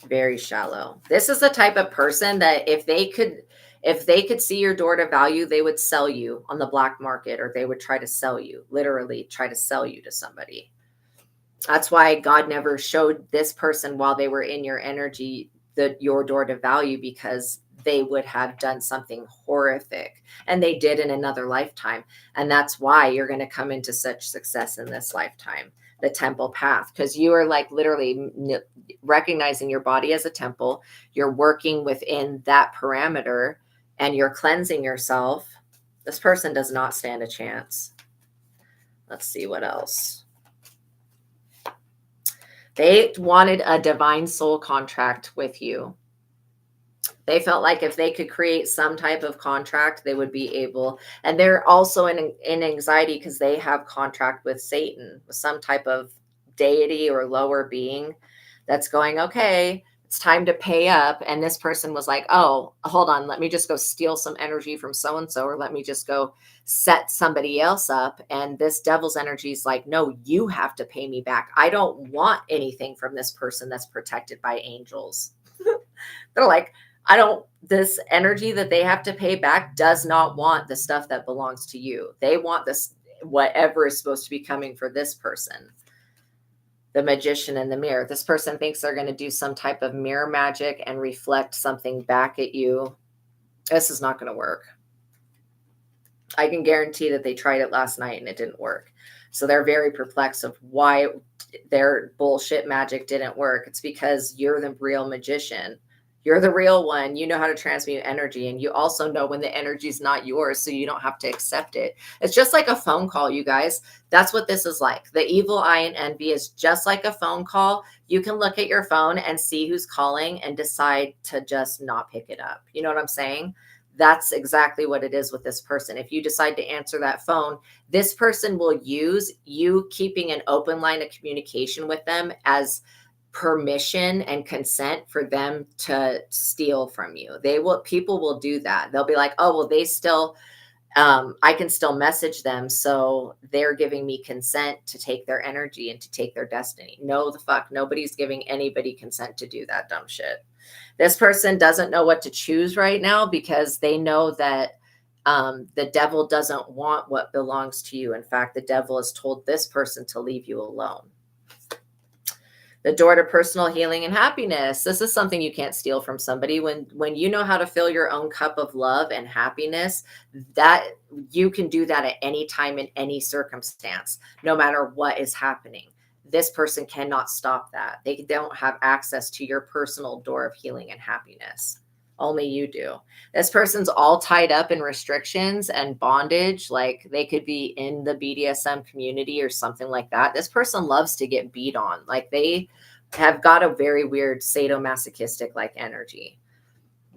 very shallow. This is the type of person that if they could see your door to value, they would sell you on the black market, or they would try to sell you, literally try to sell you to somebody. That's why God never showed this person while they were in your energy your door to value, because they would have done something horrific, and they did in another lifetime. And that's why you're going to come into such success in this lifetime, the temple path, because you are like literally recognizing your body as a temple. You're working within that parameter and you're cleansing yourself. This person does not stand a chance. Let's see what else. They wanted a divine soul contract with you. They felt like if they could create some type of contract, they would be able. And they're also in anxiety because they have contract with Satan, with some type of deity or lower being that's going, okay, it's time to pay up. And this person was like, oh, hold on, let me just go steal some energy from so-and-so, or let me just go set somebody else up. And this devil's energy is like, no, you have to pay me back. I don't want anything from this person that's protected by angels. They're like, this energy that they have to pay back does not want the stuff that belongs to you. They want this, whatever is supposed to be coming for this person. The magician in the mirror. This person thinks they're going to do some type of mirror magic and reflect something back at you. This is not going to work. I can guarantee that they tried it last night and it didn't work. So they're very perplexed of why their bullshit magic didn't work. It's because you're the real magician. You're the real one. You know how to transmute energy, and you also know when the energy is not yours, so you don't have to accept it. It's just like a phone call, you guys. That's what this is like. The evil eye and envy is just like a phone call. You can look at your phone and see who's calling and decide to just not pick it up. You know what I'm saying? That's exactly what it is with this person. If you decide to answer that phone, this person will use you keeping an open line of communication with them as permission and consent for them to steal from you. People will do that. They'll be like, oh, well, they still, I can still message them. So they're giving me consent to take their energy and to take their destiny. No, the fuck. Nobody's giving anybody consent to do that dumb shit. This person doesn't know what to choose right now because they know that the devil doesn't want what belongs to you. In fact, the devil has told this person to leave you alone. The door to personal healing and happiness. This is something you can't steal from somebody. When you know how to fill your own cup of love and happiness, that you can do that at any time in any circumstance, no matter what is happening. This person cannot stop that. They don't have access to your personal door of healing and happiness. Only you do. This person's all tied up in restrictions and bondage. Like they could be in the BDSM community or something like that. This person loves to get beat on. Like they have got a very weird sadomasochistic like energy.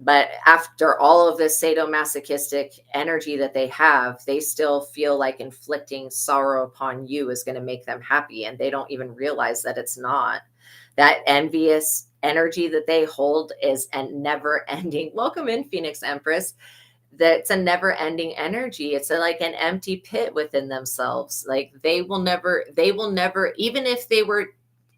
But after all of this sadomasochistic energy that they have, they still feel like inflicting sorrow upon you is going to make them happy. And they don't even realize that it's not. That envious energy that they hold is a never ending. Welcome in, Phoenix Empress. That's a never ending energy. It's like an empty pit within themselves. Like they will never, even if they were,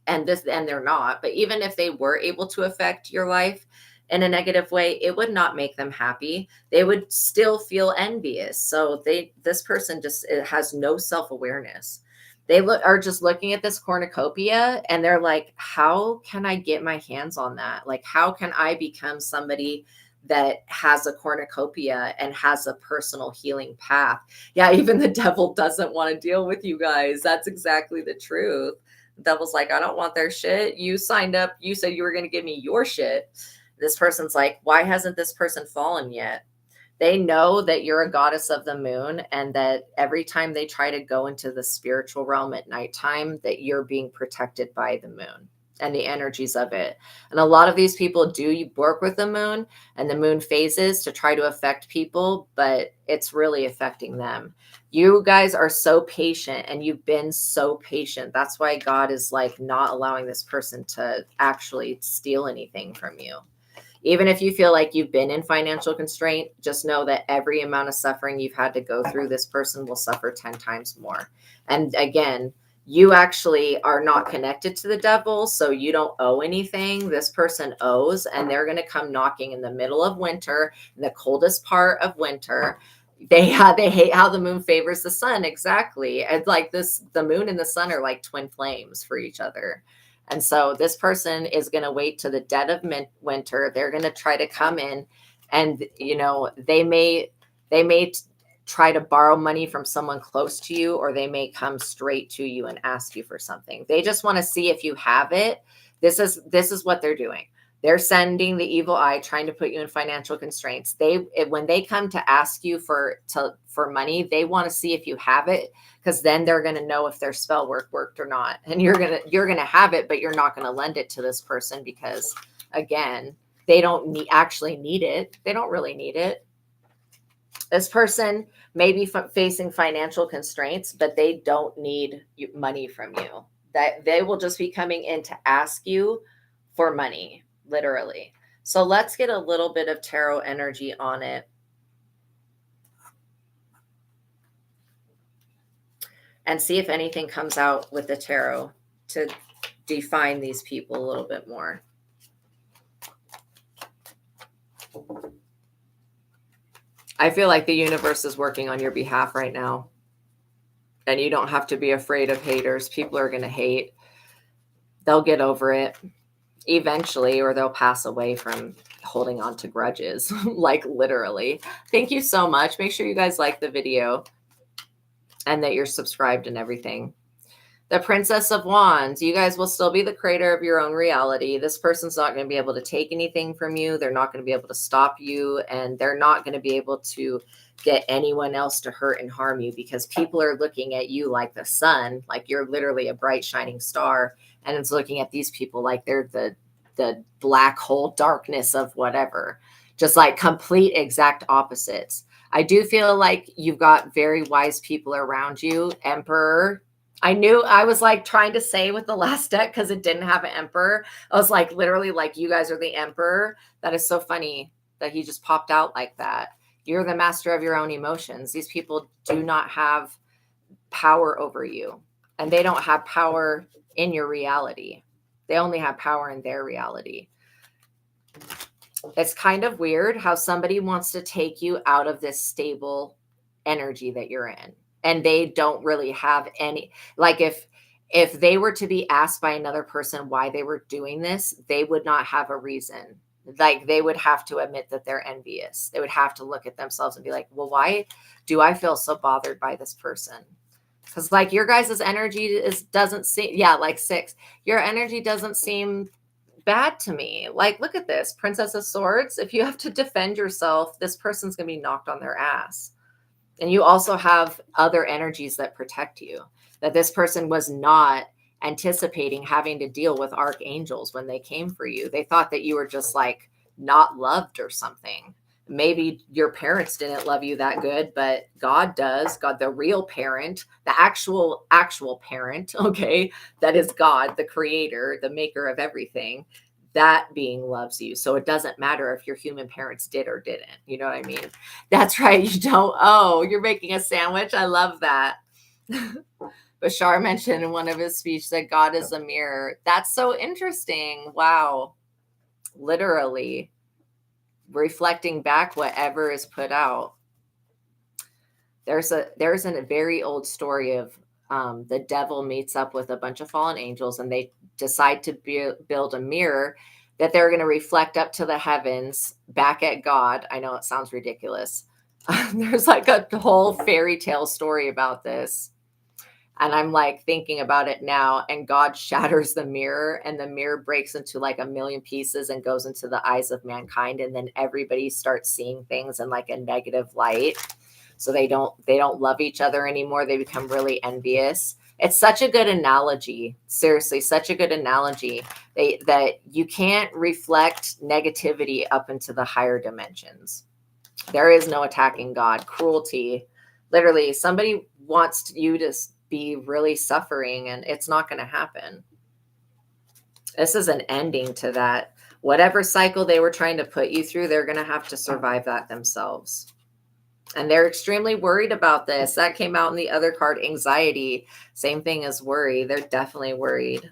and they're not, but even if they were able to affect your life in a negative way, it would not make them happy. They would still feel envious. So this person just has no self-awareness. They are just looking at this cornucopia and they're like, how can I get my hands on that? Like, how can I become somebody that has a cornucopia and has a personal healing path? Yeah, even the devil doesn't want to deal with you guys. That's exactly the truth. The devil's like, I don't want their shit. You signed up. You said you were going to give me your shit. This person's like, why hasn't this person fallen yet? They know that you're a goddess of the moon, and that every time they try to go into the spiritual realm at nighttime, that you're being protected by the moon. and the energies of it. And a lot of these people do work with the moon and the moon phases to try to affect people, but it's really affecting them. You guys are so patient, and you've been so patient. That's why God is like not allowing this person to actually steal anything from you. Even if you feel like you've been in financial constraint, just know that every amount of suffering you've had to go through, this person will suffer 10 times more. And again, you actually are not connected to the devil, so you don't owe anything. This person owes, and they're going to come knocking in the middle of winter, in the coldest part of winter. They hate how the moon favors the sun. Exactly. It's like this, the moon and the sun are like twin flames for each other. And so this person is going to wait to the dead of winter. They're going to try to come in, and they may try to borrow money from someone close to you, or they may come straight to you and ask you for something. They just want to see if you have it. This is what they're doing. They're sending the evil eye, trying to put you in financial constraints. When they come to ask you for money, they want to see if you have it, because then they're going to know if their spell worked or not. And you're going to have it, but you're not going to lend it to this person, because again, they don't actually need it. They don't really need it. This person may be facing financial constraints, but they don't need money from you. That they will just be coming in to ask you for money, literally. So let's get a little bit of tarot energy on it. And see if anything comes out with the tarot to define these people a little bit more. I feel like the universe is working on your behalf right now. And you don't have to be afraid of haters. People are going to hate. They'll get over it eventually, or they'll pass away from holding on to grudges. Like literally. Thank you so much. Make sure you guys like the video and that you're subscribed and everything. The Princess of Wands, you guys will still be the creator of your own reality. This person's not going to be able to take anything from you. They're not going to be able to stop you, and they're not going to be able to get anyone else to hurt and harm you, because people are looking at you like the sun, like you're literally a bright shining star, and it's looking at these people like they're the black hole darkness of whatever, just like complete exact opposites. I do feel like you've got very wise people around you. Emperor. I knew I was like trying to say with the last deck, because it didn't have an emperor. I was like, literally, like, you guys are the emperor. That is so funny that he just popped out like that. You're the master of your own emotions. These people do not have power over you, and they don't have power in your reality. They only have power in their reality. It's kind of weird how somebody wants to take you out of this stable energy that you're in. And they don't really have any, like if they were to be asked by another person why they were doing this, they would not have a reason. Like they would have to admit that they're envious. They would have to look at themselves and be like, well, why do I feel so bothered by this person? Because like your guys' energy doesn't seem, like 6, your energy doesn't seem bad to me. Like, look at this, Princess of Swords. If you have to defend yourself, this person's going to be knocked on their ass. And you also have other energies that protect you, that this person was not anticipating having to deal with archangels when they came for you. They thought that you were just like not loved or something. Maybe your parents didn't love you that good, but God does. God, the real parent, the actual parent, okay, that is God, the creator, the maker of everything. That being loves you. So it doesn't matter if your human parents did or didn't. You know what I mean? That's right. You don't. Oh, you're making a sandwich. I love that. Bashar mentioned in one of his speeches that God is a mirror. That's so interesting. Wow. Literally reflecting back whatever is put out. There's a very old story of the devil meets up with a bunch of fallen angels, and they decide to build a mirror that they're going to reflect up to the heavens back at God. I know it sounds ridiculous. There's like a whole fairy tale story about this. And I'm like thinking about it now, and God shatters the mirror, and the mirror breaks into like a million pieces and goes into the eyes of mankind. And then everybody starts seeing things in like a negative light. So they don't love each other anymore. They become really envious. It's such a good analogy. Seriously, such a good analogy that you can't reflect negativity up into the higher dimensions. There is no attacking God. Cruelty. Literally, somebody wants you to be really suffering, and it's not going to happen. This is an ending to that. Whatever cycle they were trying to put you through, they're going to have to survive that themselves. And they're extremely worried about this. That came out in the other card, anxiety. Same thing as worry. They're definitely worried.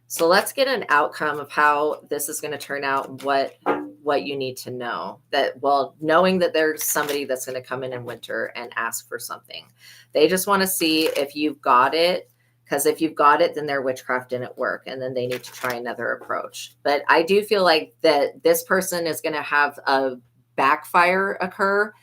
So let's get an outcome of how this is going to turn out, what you need to know. That, well, knowing that there's somebody that's going to come in winter and ask for something. They just want to see if you've got it, because if you've got it, then their witchcraft didn't work, and then they need to try another approach. But I do feel like that this person is going to have a backfire occur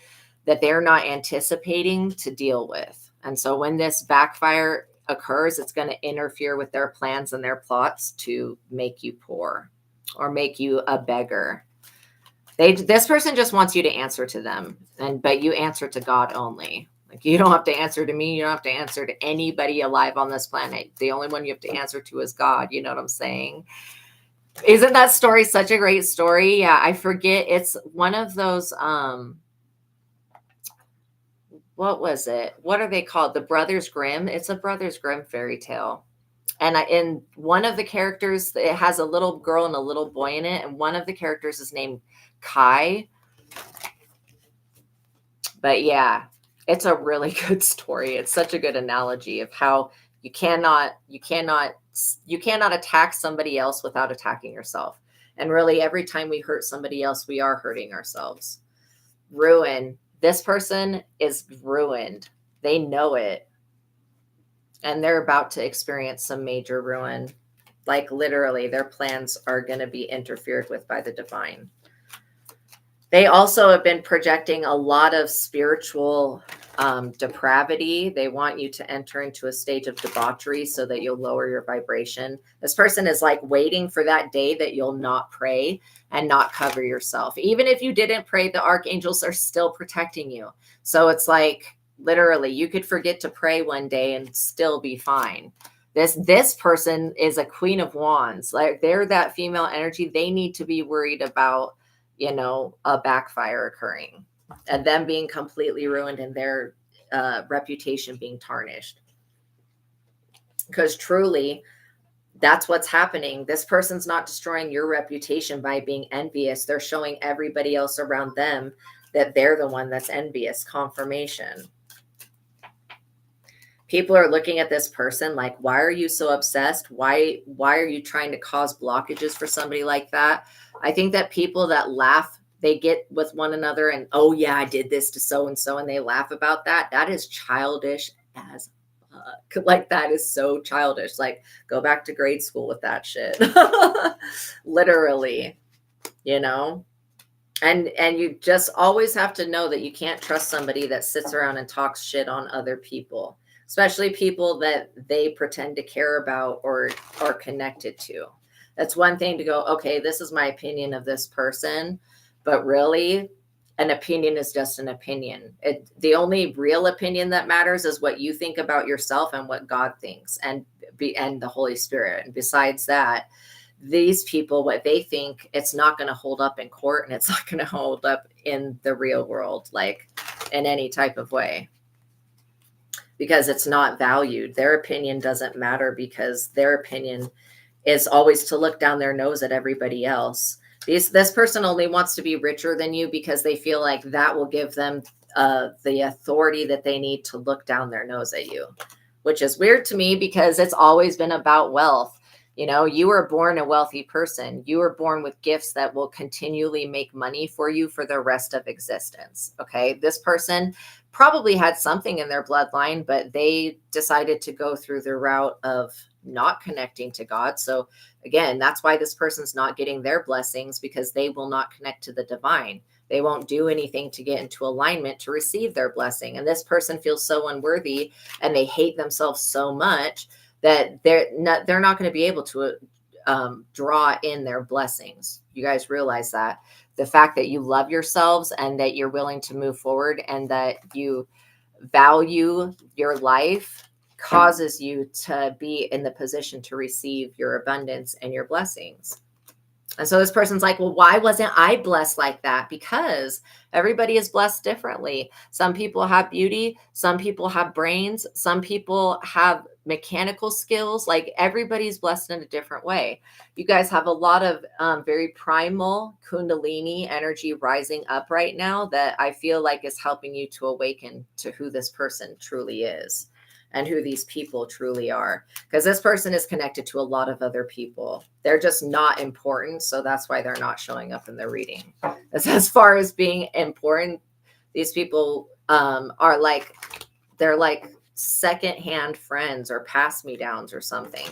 that they're not anticipating to deal with. And so when this backfire occurs, it's going to interfere with their plans and their plots to make you poor or make you a beggar. This person just wants you to answer to them, but you answer to God only. Like, you don't have to answer to me. You don't have to answer to anybody alive on this planet. The only one you have to answer to is God. You know what I'm saying? Isn't that story such a great story? Yeah, I forget. It's one of those, what was it? What are they called? The Brothers Grimm. It's a Brothers Grimm fairy tale. And in one of the characters, it has a little girl and a little boy in it. And one of the characters is named Kai. But yeah, it's a really good story. It's such a good analogy of how you cannot attack somebody else without attacking yourself. And really, every time we hurt somebody else, we are hurting ourselves. Ruin. This person is ruined. They know it. And they're about to experience some major ruin. Like, literally, their plans are going to be interfered with by the divine. They also have been projecting a lot of spiritual depravity. They want you to enter into a stage of debauchery so that you'll lower your vibration. This person is like waiting for that day that you'll not pray and not cover yourself. Even if you didn't pray, the archangels are still protecting you. So it's like, literally, you could forget to pray one day and still be fine. This person is a Queen of Wands. Like, they're that female energy. They need to be worried about, a backfire occurring and them being completely ruined and their reputation being tarnished. Because truly, that's what's happening. This person's not destroying your reputation by being envious. They're showing everybody else around them that they're the one that's envious. Confirmation. People are looking at this person like, why are you so obsessed? Why are you trying to cause blockages for somebody like that? I think that people that laugh, they get with one another and, oh yeah, I did this to so-and-so, and they laugh about that. That is childish as fuck. Like, that is so childish. Like, go back to grade school with that shit. Literally, And you just always have to know that you can't trust somebody that sits around and talks shit on other people, especially people that they pretend to care about or are connected to. That's one thing to go, okay, this is my opinion of this person, but really, an opinion is just an opinion. The only real opinion that matters is what you think about yourself and what God thinks and the Holy Spirit. And besides that, these people, what they think, it's not going to hold up in court, and it's not going to hold up in the real world, like in any type of way, because it's not valued. Their opinion doesn't matter, because their opinion is always to look down their nose at everybody else. This person only wants to be richer than you because they feel like that will give them the authority that they need to look down their nose at you, which is weird to me because it's always been about wealth. You were born a wealthy person. You were born with gifts that will continually make money for you for the rest of existence. Okay. This person probably had something in their bloodline, but they decided to go through the route of not connecting to God. So again, that's why this person's not getting their blessings, because they will not connect to the divine. They won't do anything to get into alignment to receive their blessing. And this person feels so unworthy and they hate themselves so much that they're not going to be able to draw in their blessings. You guys realize that the fact that you love yourselves and that you're willing to move forward and that you value your life causes you to be in the position to receive your abundance and your blessings. And so this person's like, well, why wasn't I blessed like that? Because everybody is blessed differently. Some people have beauty. Some people have brains. Some people have mechanical skills. Like, everybody's blessed in a different way. You guys have a lot of very primal Kundalini energy rising up right now that I feel like is helping you to awaken to who this person truly is and who these people truly are. Because this person is connected to a lot of other people. They're just not important. So that's why they're not showing up in the reading. As far as being important, these people are like, they're like secondhand friends or pass me downs or something.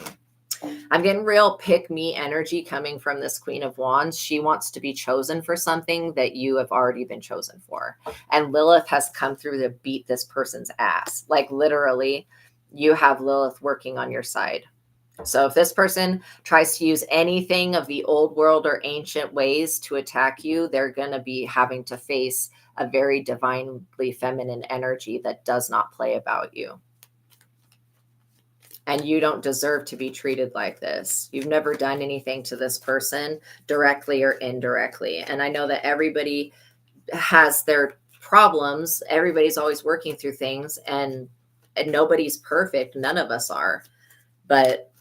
I'm getting real pick me energy coming from this Queen of Wands. She wants to be chosen for something that you have already been chosen for. And Lilith has come through to beat this person's ass. Like, literally, you have Lilith working on your side. So if this person tries to use anything of the old world or ancient ways to attack you, they're going to be having to face a very divinely feminine energy that does not play about you. And you don't deserve to be treated like this. You've never done anything to this person directly or indirectly. And I know that everybody has their problems. Everybody's always working through things, and nobody's perfect. None of us are. But,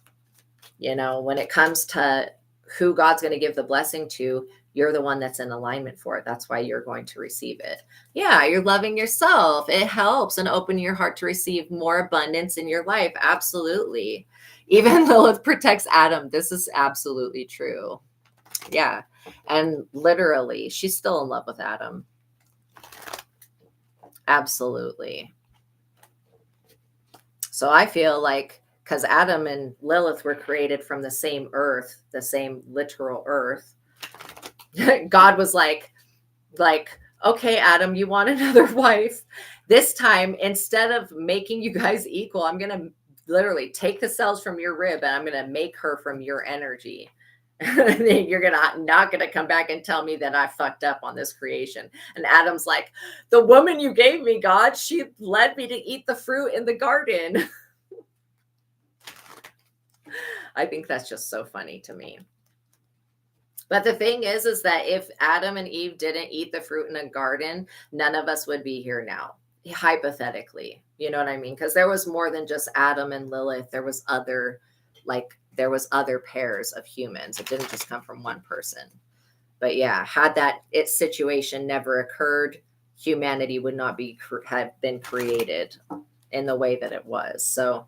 you know, when it comes to who God's going to give the blessing to, you're the one that's in alignment for it. That's why you're going to receive it. Yeah, you're loving yourself. It helps and open your heart to receive more abundance in your life. Absolutely. Even Lilith protects Adam. This is absolutely true. Yeah. And literally, she's still in love with Adam. Absolutely. So I feel like, because Adam and Lilith were created from the same earth, the same literal earth, God was like, okay, Adam, you want another wife. This time, instead of making you guys equal, I'm going to literally take the cells from your rib and I'm going to make her from your energy. You're not going to come back and tell me that I fucked up on this creation. And Adam's like, the woman you gave me, God, she led me to eat the fruit in the garden. I think that's just so funny to me. But the thing is that if Adam and Eve didn't eat the fruit in a garden, none of us would be here now, hypothetically. You know what I mean? Because there was more than just Adam and Lilith. There was other pairs of humans. It didn't just come from one person. But yeah, had that situation never occurred, humanity would not have been created in the way that it was. So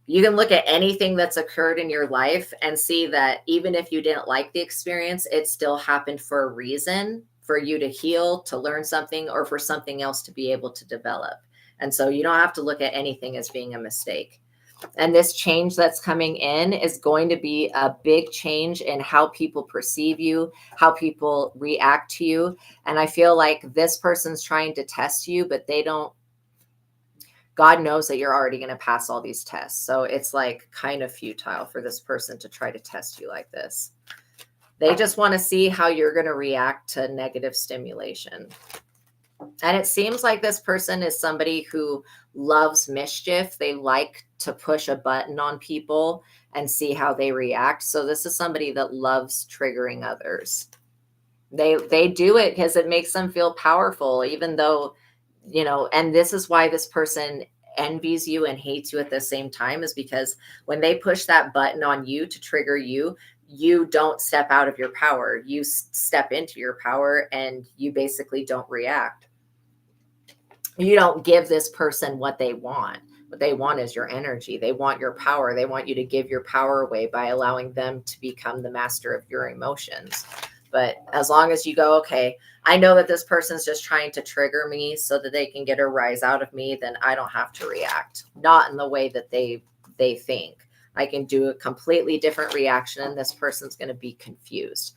you can look at anything that's occurred in your life and see that even if you didn't like the experience, it still happened for a reason, for you to heal, to learn something, or for something else to be able to develop. And so you don't have to look at anything as being a mistake. And this change that's coming in is going to be a big change in how people perceive you, how people react to you. And I feel like this person's trying to test you, but God knows that you're already going to pass all these tests. So it's like kind of futile for this person to try to test you like this. They just want to see how you're going to react to negative stimulation. And it seems like this person is somebody who loves mischief. They like to push a button on people and see how they react. So this is somebody that loves triggering others. They do it because it makes them feel powerful, even though, you know, and this is why this person envies you and hates you at the same time, is because when they push that button on you to trigger you, you don't step out of your power. You step into your power and you basically don't react. You don't give this person what they want. What they want is your energy. They want your power. They want you to give your power away by allowing them to become the master of your emotions. But as long as you go, okay, I know that this person's just trying to trigger me so that they can get a rise out of me, then I don't have to react. Not in the way that they think. I can do a completely different reaction and this person's going to be confused.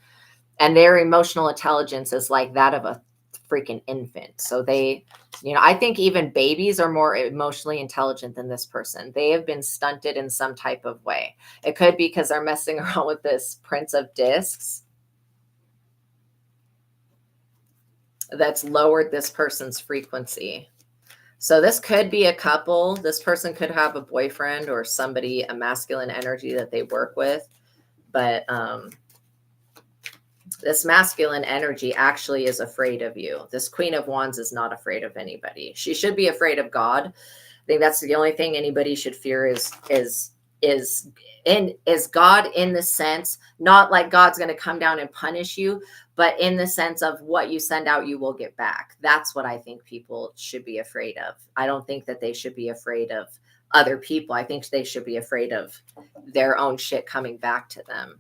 And their emotional intelligence is like that of a freaking infant. So they, you know, I think even babies are more emotionally intelligent than this person. They have been stunted in some type of way. It could be because they're messing around with this Prince of Discs that's lowered this person's frequency. So this could be a couple. This person could have a boyfriend or somebody, a masculine energy that they work with. But this masculine energy actually is afraid of you. This Queen of Wands is not afraid of anybody. She should be afraid of God. I think that's the only thing anybody should fear is God, in the sense, not like God's going to come down and punish you, but in the sense of what you send out, you will get back. That's what I think people should be afraid of. I don't think that they should be afraid of other people. I think they should be afraid of their own shit coming back to them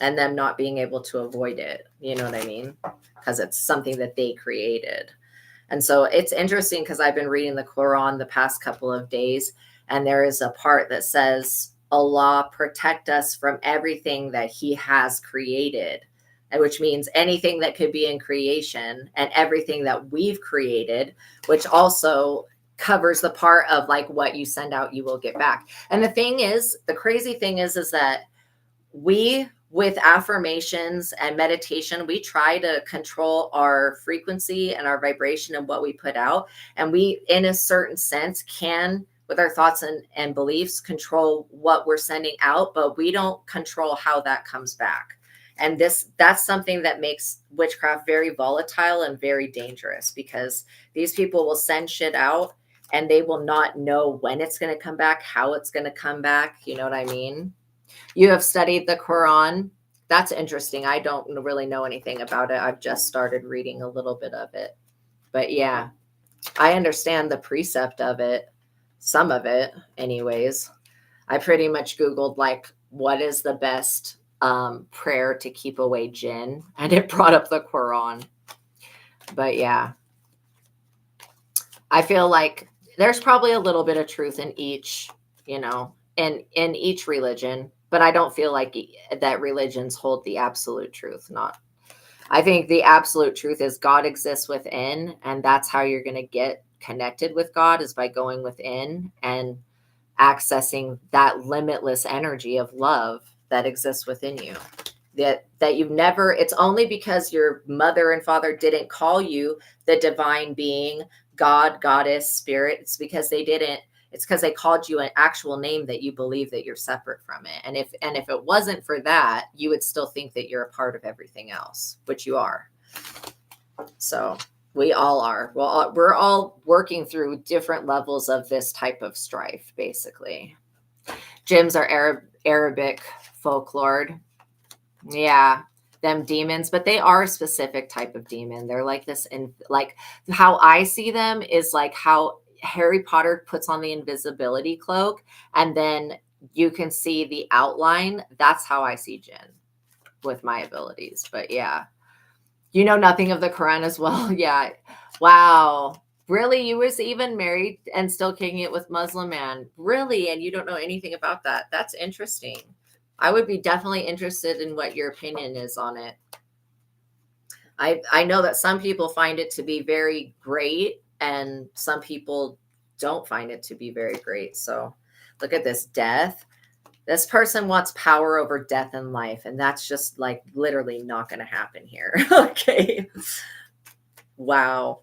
and them not being able to avoid it. You know what I mean? Because it's something that they created. And so it's interesting because I've been reading the Quran the past couple of days, and there is a part that says, Allah protect us from everything that he has created, which means anything that could be in creation and everything that we've created, which also covers the part of like what you send out, you will get back. And the thing is, the crazy thing is that we, with affirmations and meditation, we try to control our frequency and our vibration and what we put out. And we, in a certain sense, can, with our thoughts and beliefs, control what we're sending out, but we don't control how that comes back. And that's something that makes witchcraft very volatile and very dangerous, because these people will send shit out and they will not know when it's going to come back, how it's going to come back. You know what I mean? You have studied the Quran. That's interesting. I don't really know anything about it. I've just started reading a little bit of it. But yeah, I understand the precept of it. Some of it, anyways. I pretty much Googled, like, what is the best prayer to keep away jinn? And it brought up the Quran. But yeah, I feel like there's probably a little bit of truth in each, in each religion. But I don't feel like that religions hold the absolute truth. I think the absolute truth is God exists within, and that's how you're going to get connected with God, is by going within and accessing that limitless energy of love that exists within you. That you've never, it's only because your mother and father didn't call you the divine being, God, goddess, spirit. It's because they didn't. It's because they called you an actual name that you believe that you're separate from it. And if it wasn't for that, you would still think that you're a part of everything else, which you are. So we all are. Well, we're all working through different levels of this type of strife, basically. Gyms are Arabic folklore. Yeah, them demons, but they are a specific type of demon. They're like this, and like how I see them is like how Harry Potter puts on the invisibility cloak and then you can see the outline. That's how I see Jinn with my abilities. But yeah, you know nothing of the Quran as well. Yeah. Wow. Really? You was even married and still kicking it with Muslim man? Really? And you don't know anything about that? That's interesting. I would be definitely interested in what your opinion is on it. I know that some people find it to be very great and some people don't find it to be very great. So look at this death. This person wants power over death and life, and that's just like literally not going to happen here. Okay. Wow.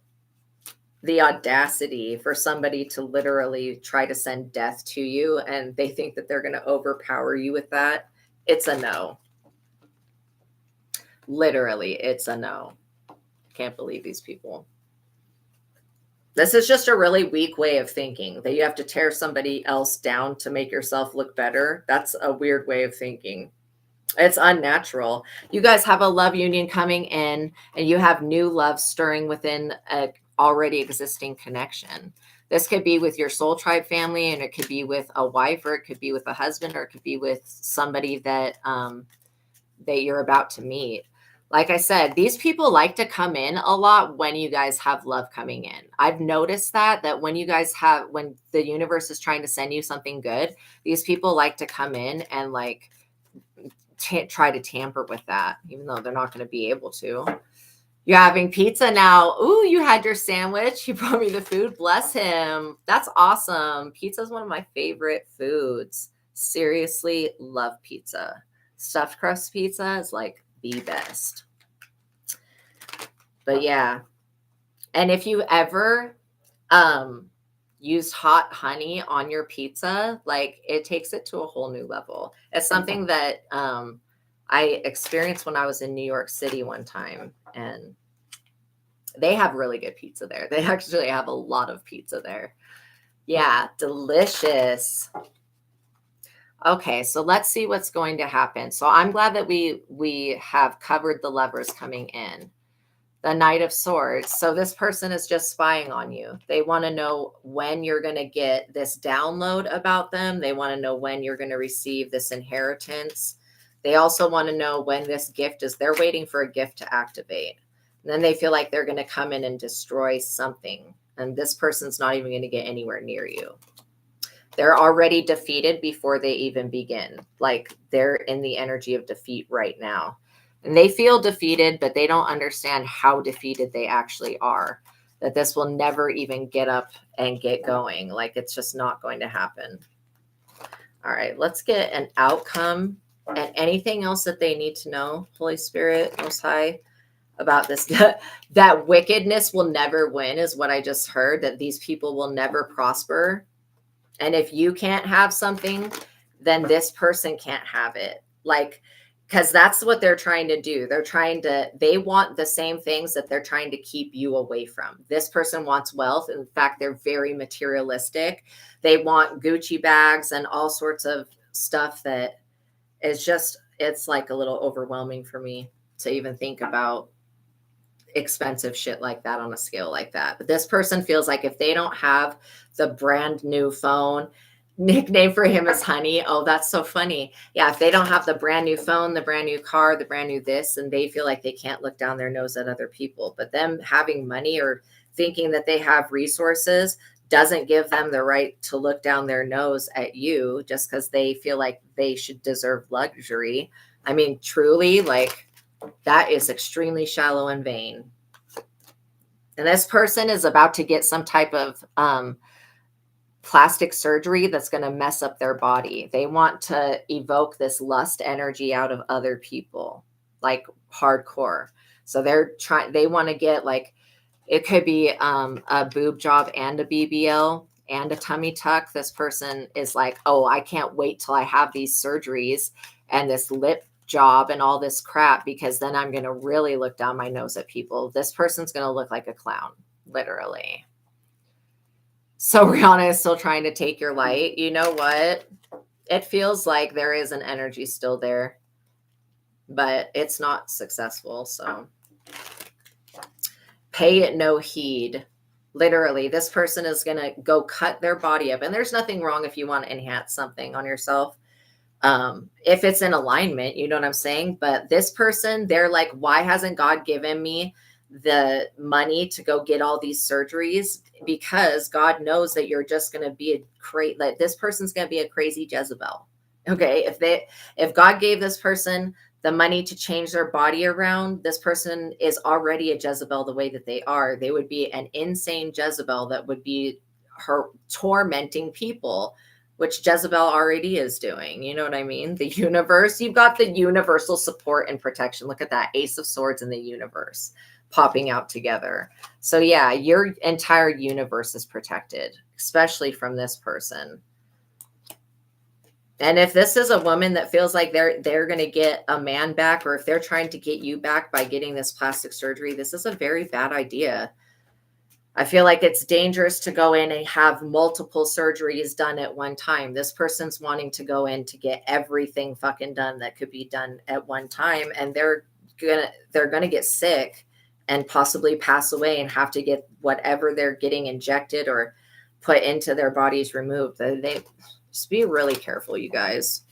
The audacity for somebody to literally try to send death to you and they think that they're going to overpower you with that. It's a no. Literally, it's a no. Can't believe these people. This is just a really weak way of thinking, that you have to tear somebody else down to make yourself look better. That's a weird way of thinking. It's unnatural. You guys have a love union coming in and you have new love stirring within a already existing connection. This could be with your soul tribe family, and it could be with a wife, or it could be with a husband, or it could be with somebody that that you're about to meet. Like I said, these people like to come in a lot when you guys have love coming in. I've noticed that when you guys have, when the universe is trying to send you something good, these people like to come in and like try to tamper with that, even though they're not going to be able to. You're having pizza now. Ooh, you had your sandwich. He brought me the food. Bless him. That's awesome. Pizza is one of my favorite foods. Seriously, love pizza. Stuffed crust pizza is like the best. But yeah. And if you ever used hot honey on your pizza, like it takes it to a whole new level. It's something that I experienced when I was in New York City one time, and they have really good pizza there. They actually have a lot of pizza there. Yeah, delicious. Okay, so let's see what's going to happen. So I'm glad that we have covered the lovers coming in. The Knight of Swords. So this person is just spying on you. They want to know when you're going to get this download about them. They want to know when you're going to receive this inheritance. They also want to know when this gift is. They're waiting for a gift to activate. And then they feel like they're going to come in and destroy something. And this person's not even going to get anywhere near you. They're already defeated before they even begin. Like they're in the energy of defeat right now. And they feel defeated, but they don't understand how defeated they actually are. That this will never even get up and get going. Like it's just not going to happen. All right, let's get an outcome and anything else that they need to know, Holy Spirit, Most High, about this. That wickedness will never win is what I just heard, that these people will never prosper. And if you can't have something, then this person can't have it. Like, because that's what they're trying to do. They want the same things that they're trying to keep you away from. This person wants wealth. In fact, they're very materialistic. They want Gucci bags and all sorts of stuff that is just, it's like a little overwhelming for me to even think about expensive shit like that on a scale like that. But this person feels like if they don't have the brand new phone, nickname for him is Honey. Oh, that's so funny. Yeah, if they don't have the brand new phone, the brand new car, the brand new this, and they feel like they can't look down their nose at other people. But them having money or thinking that they have resources doesn't give them the right to look down their nose at you just because they feel like they should deserve luxury. I mean, truly, like, that is extremely shallow and vain. And this person is about to get some type of plastic surgery that's going to mess up their body. They want to evoke this lust energy out of other people, like hardcore. So they want to get, like, it could be a boob job and a BBL and a tummy tuck. This person is like, oh, I can't wait till I have these surgeries and this lip job and all this crap, because then I'm going to really look down my nose at people. This person's going to look like a clown, literally. So Rihanna is still trying to take your light. You know what? It feels like there is an energy still there, but it's not successful. So pay it no heed. Literally, this person is going to go cut their body up. And there's nothing wrong if you want to enhance something on yourself. If it's in alignment, you know what I'm saying? But this person, they're like, why hasn't God given me the money to go get all these surgeries? Because God knows that you're just going to be like, this person's going to be a crazy Jezebel. Okay. If God gave this person the money to change their body around, this person is already a Jezebel the way that they are. They would be an insane Jezebel that would be her tormenting people, which Jezebel already is doing. You know what I mean? The universe, you've got the universal support and protection. Look at that Ace of Swords in the universe popping out together. So yeah, your entire universe is protected, especially from this person. And if this is a woman that feels like they're going to get a man back, or if they're trying to get you back by getting this plastic surgery, this is a very bad idea. I feel like it's dangerous to go in and have multiple surgeries done at one time. This person's wanting to go in to get everything fucking done that could be done at one time. And they're gonna get sick and possibly pass away and have to get whatever they're getting injected or put into their bodies removed. They just be really careful, you guys.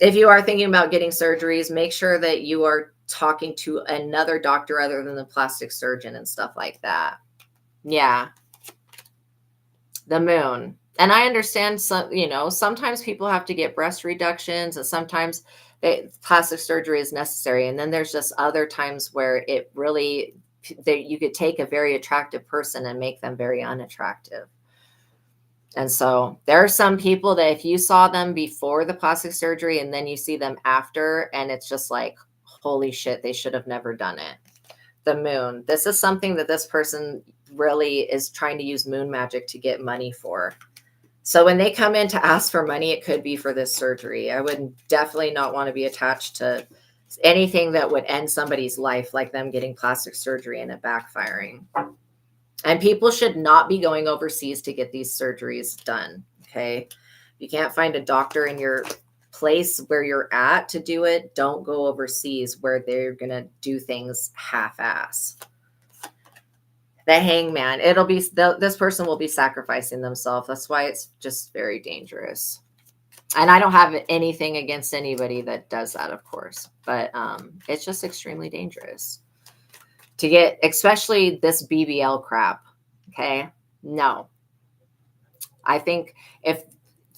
If you are thinking about getting surgeries, make sure that you are talking to another doctor other than the plastic surgeon and stuff like that. Yeah. The Moon. And I understand sometimes people have to get breast reductions, and sometimes plastic surgery is necessary. And then there's just other times where it really, you could take a very attractive person and make them very unattractive. And so there are some people that if you saw them before the plastic surgery and then you see them after, and it's just like, holy shit, they should have never done it. The moon. This is something that this person really is trying to use moon magic to get money for. So when they come in to ask for money, it could be for this surgery. I would definitely not want to be attached to anything that would end somebody's life, like them getting plastic surgery and it backfiring. And people should not be going overseas to get these surgeries done. Okay. You can't find a doctor in your place where you're at to do it. Don't go overseas where they're going to do things half-ass. The hangman, this person will be sacrificing themselves. That's why it's just very dangerous. And I don't have anything against anybody that does that, of course, but it's just extremely dangerous to get, especially this BBL crap. Okay. No, I think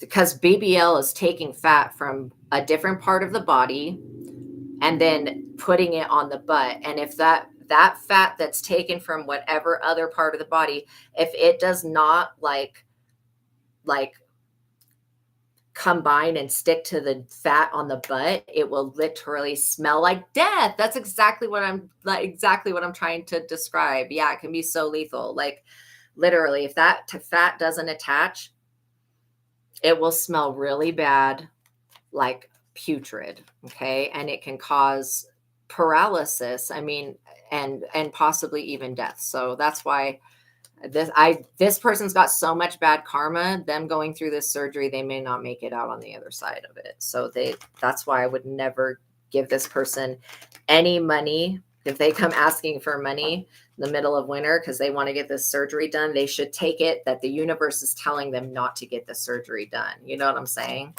because BBL is taking fat from a different part of the body and then putting it on the butt. And if that fat that's taken from whatever other part of the body, if it does not like combine and stick to the fat on the butt, it will literally smell like death. That's exactly what I'm trying to describe. Yeah, it can be so lethal. Like literally, if that fat doesn't attach, it will smell really bad, like putrid. Okay. And it can cause paralysis. I mean, and possibly even death. So that's why this person's got so much bad karma, them going through this surgery, they may not make it out on the other side of it. So that's why I would never give this person any money. If they come asking for money in the middle of winter because they want to get this surgery done, they should take it that the universe is telling them not to get the surgery done. You know what I'm saying?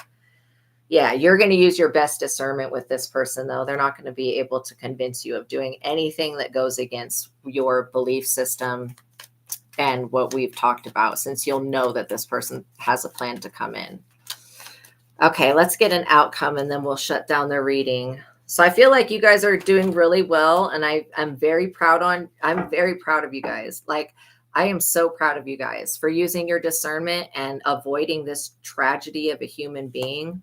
Yeah, you're going to use your best discernment with this person, though. They're not going to be able to convince you of doing anything that goes against your belief system and what we've talked about, since you'll know that this person has a plan to come in. Okay, let's get an outcome and then we'll shut down the reading. So I feel like you guys are doing really well, and I'm very proud of you guys. Like, I am so proud of you guys for using your discernment and avoiding this tragedy of a human being.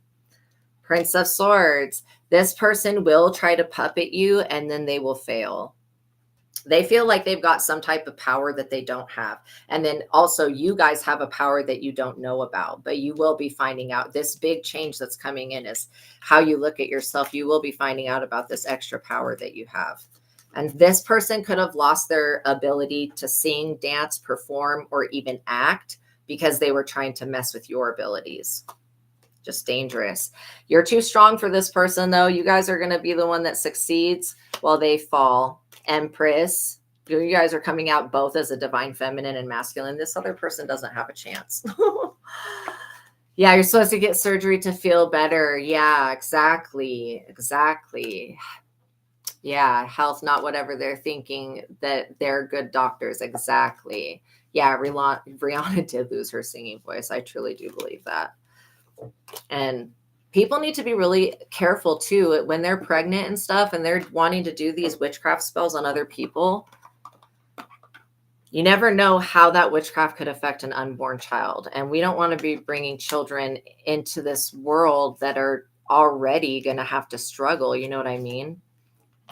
Prince of Swords. This person will try to puppet you and then they will fail. They feel like they've got some type of power that they don't have. And then also you guys have a power that you don't know about, but you will be finding out. This big change that's coming in is how you look at yourself. You will be finding out about this extra power that you have. And this person could have lost their ability to sing, dance, perform, or even act because they were trying to mess with your abilities. Just dangerous. You're too strong for this person, though. You guys are going to be the one that succeeds while they fall. Empress. You guys are coming out both as a divine feminine and masculine. This other person doesn't have a chance. Yeah, you're supposed to get surgery to feel better. Yeah, exactly. Yeah, health, not whatever they're thinking, that they're good doctors. Exactly. Yeah, Rihanna did lose her singing voice. I truly do believe that. And people need to be really careful too when they're pregnant and stuff and they're wanting to do these witchcraft spells on other people. You never know how that witchcraft could affect an unborn child. And we don't want to be bringing children into this world that are already going to have to struggle. You know what I mean?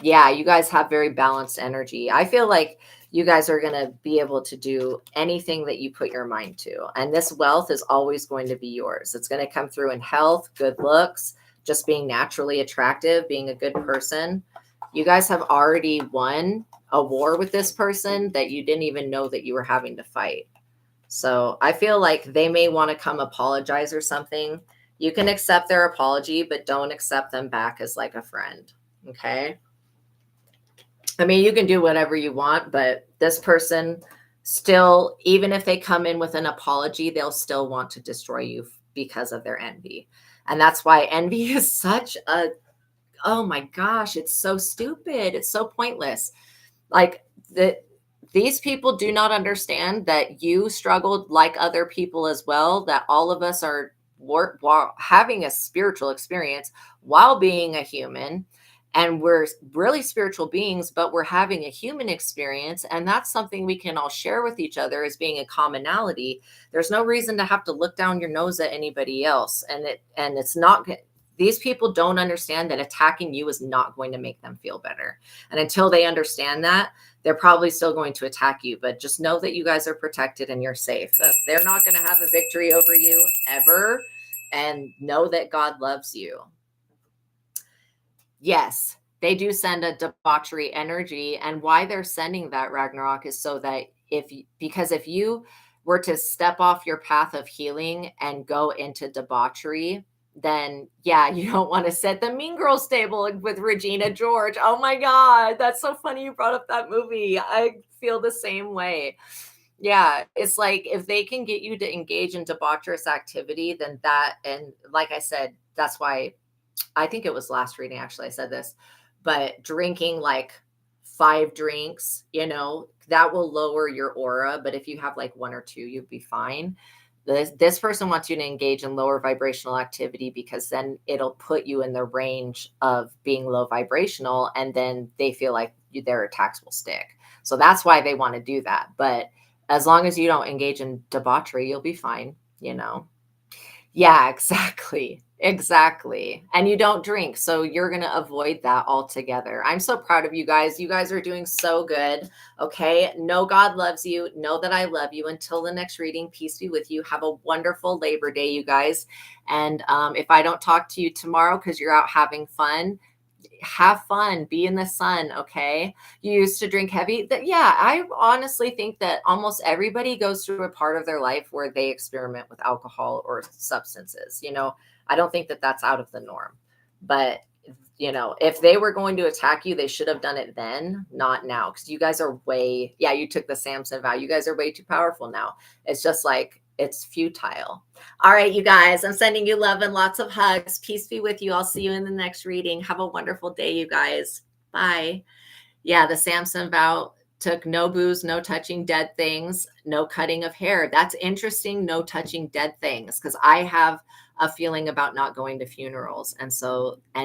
Yeah, you guys have very balanced energy. I feel like you guys are going to be able to do anything that you put your mind to. And this wealth is always going to be yours. It's going to come through in health, good looks, just being naturally attractive, being a good person. You guys have already won a war with this person that you didn't even know that you were having to fight. So I feel like they may want to come apologize or something. You can accept their apology, but don't accept them back as like a friend. Okay. I mean, you can do whatever you want, but this person still, even if they come in with an apology, they'll still want to destroy you because of their envy. And that's why envy is such a, oh my gosh, it's so stupid. It's so pointless. Like these people do not understand that you struggled like other people as well, that all of us are having a spiritual experience while being a human. And we're really spiritual beings, but we're having a human experience. And that's something we can all share with each other as being a commonality. There's no reason to have to look down your nose at anybody else. And it's not, These people don't understand that attacking you is not going to make them feel better. And until they understand that, they're probably still going to attack you. But just know that you guys are protected and you're safe. They're not going to have a victory over you ever. And know that God loves you. Yes, they do send a debauchery energy. And why they're sending that, Ragnarok, is so that because if you were to step off your path of healing and go into debauchery, then yeah, you don't want to set the Mean Girls table with Regina George. Oh my God, that's so funny you brought up that movie. I feel the same way. Yeah, it's like if they can get you to engage in debaucherous activity, then that, and like I said, that's why I think it was last reading, actually, I said this, but drinking like 5 drinks, that will lower your aura. But if you have like 1 or 2, you'd be fine. This person wants you to engage in lower vibrational activity because then it'll put you in the range of being low vibrational. And then they feel like their attacks will stick. So that's why they want to do that. But as long as you don't engage in debauchery, you'll be fine, Yeah, exactly. Exactly. And you don't drink, so you're going to avoid that altogether. I'm so proud of you guys. You guys are doing so good. Okay. Know God loves you. Know that I love you. Until the next reading, peace be with you. Have a wonderful Labor Day, you guys. And if I don't talk to you tomorrow because you're out having fun, have fun, be in the sun. Okay. You used to drink heavy. Yeah, I honestly think that almost everybody goes through a part of their life where they experiment with alcohol or substances. I don't think that that's out of the norm, but if they were going to attack you, they should have done it then, not now. Cause you guys are you took the Samson vow. You guys are way too powerful now. It's just like, it's futile. All right, you guys, I'm sending you love and lots of hugs. Peace be with you. I'll see you in the next reading. Have a wonderful day, you guys. Bye. Yeah, the Samson vow took no booze, no touching dead things, no cutting of hair. That's interesting. No touching dead things. Because I have a feeling about not going to funerals. And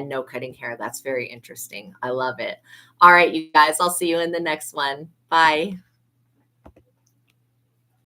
no cutting hair. That's very interesting. I love it. All right, you guys, I'll see you in the next one. Bye.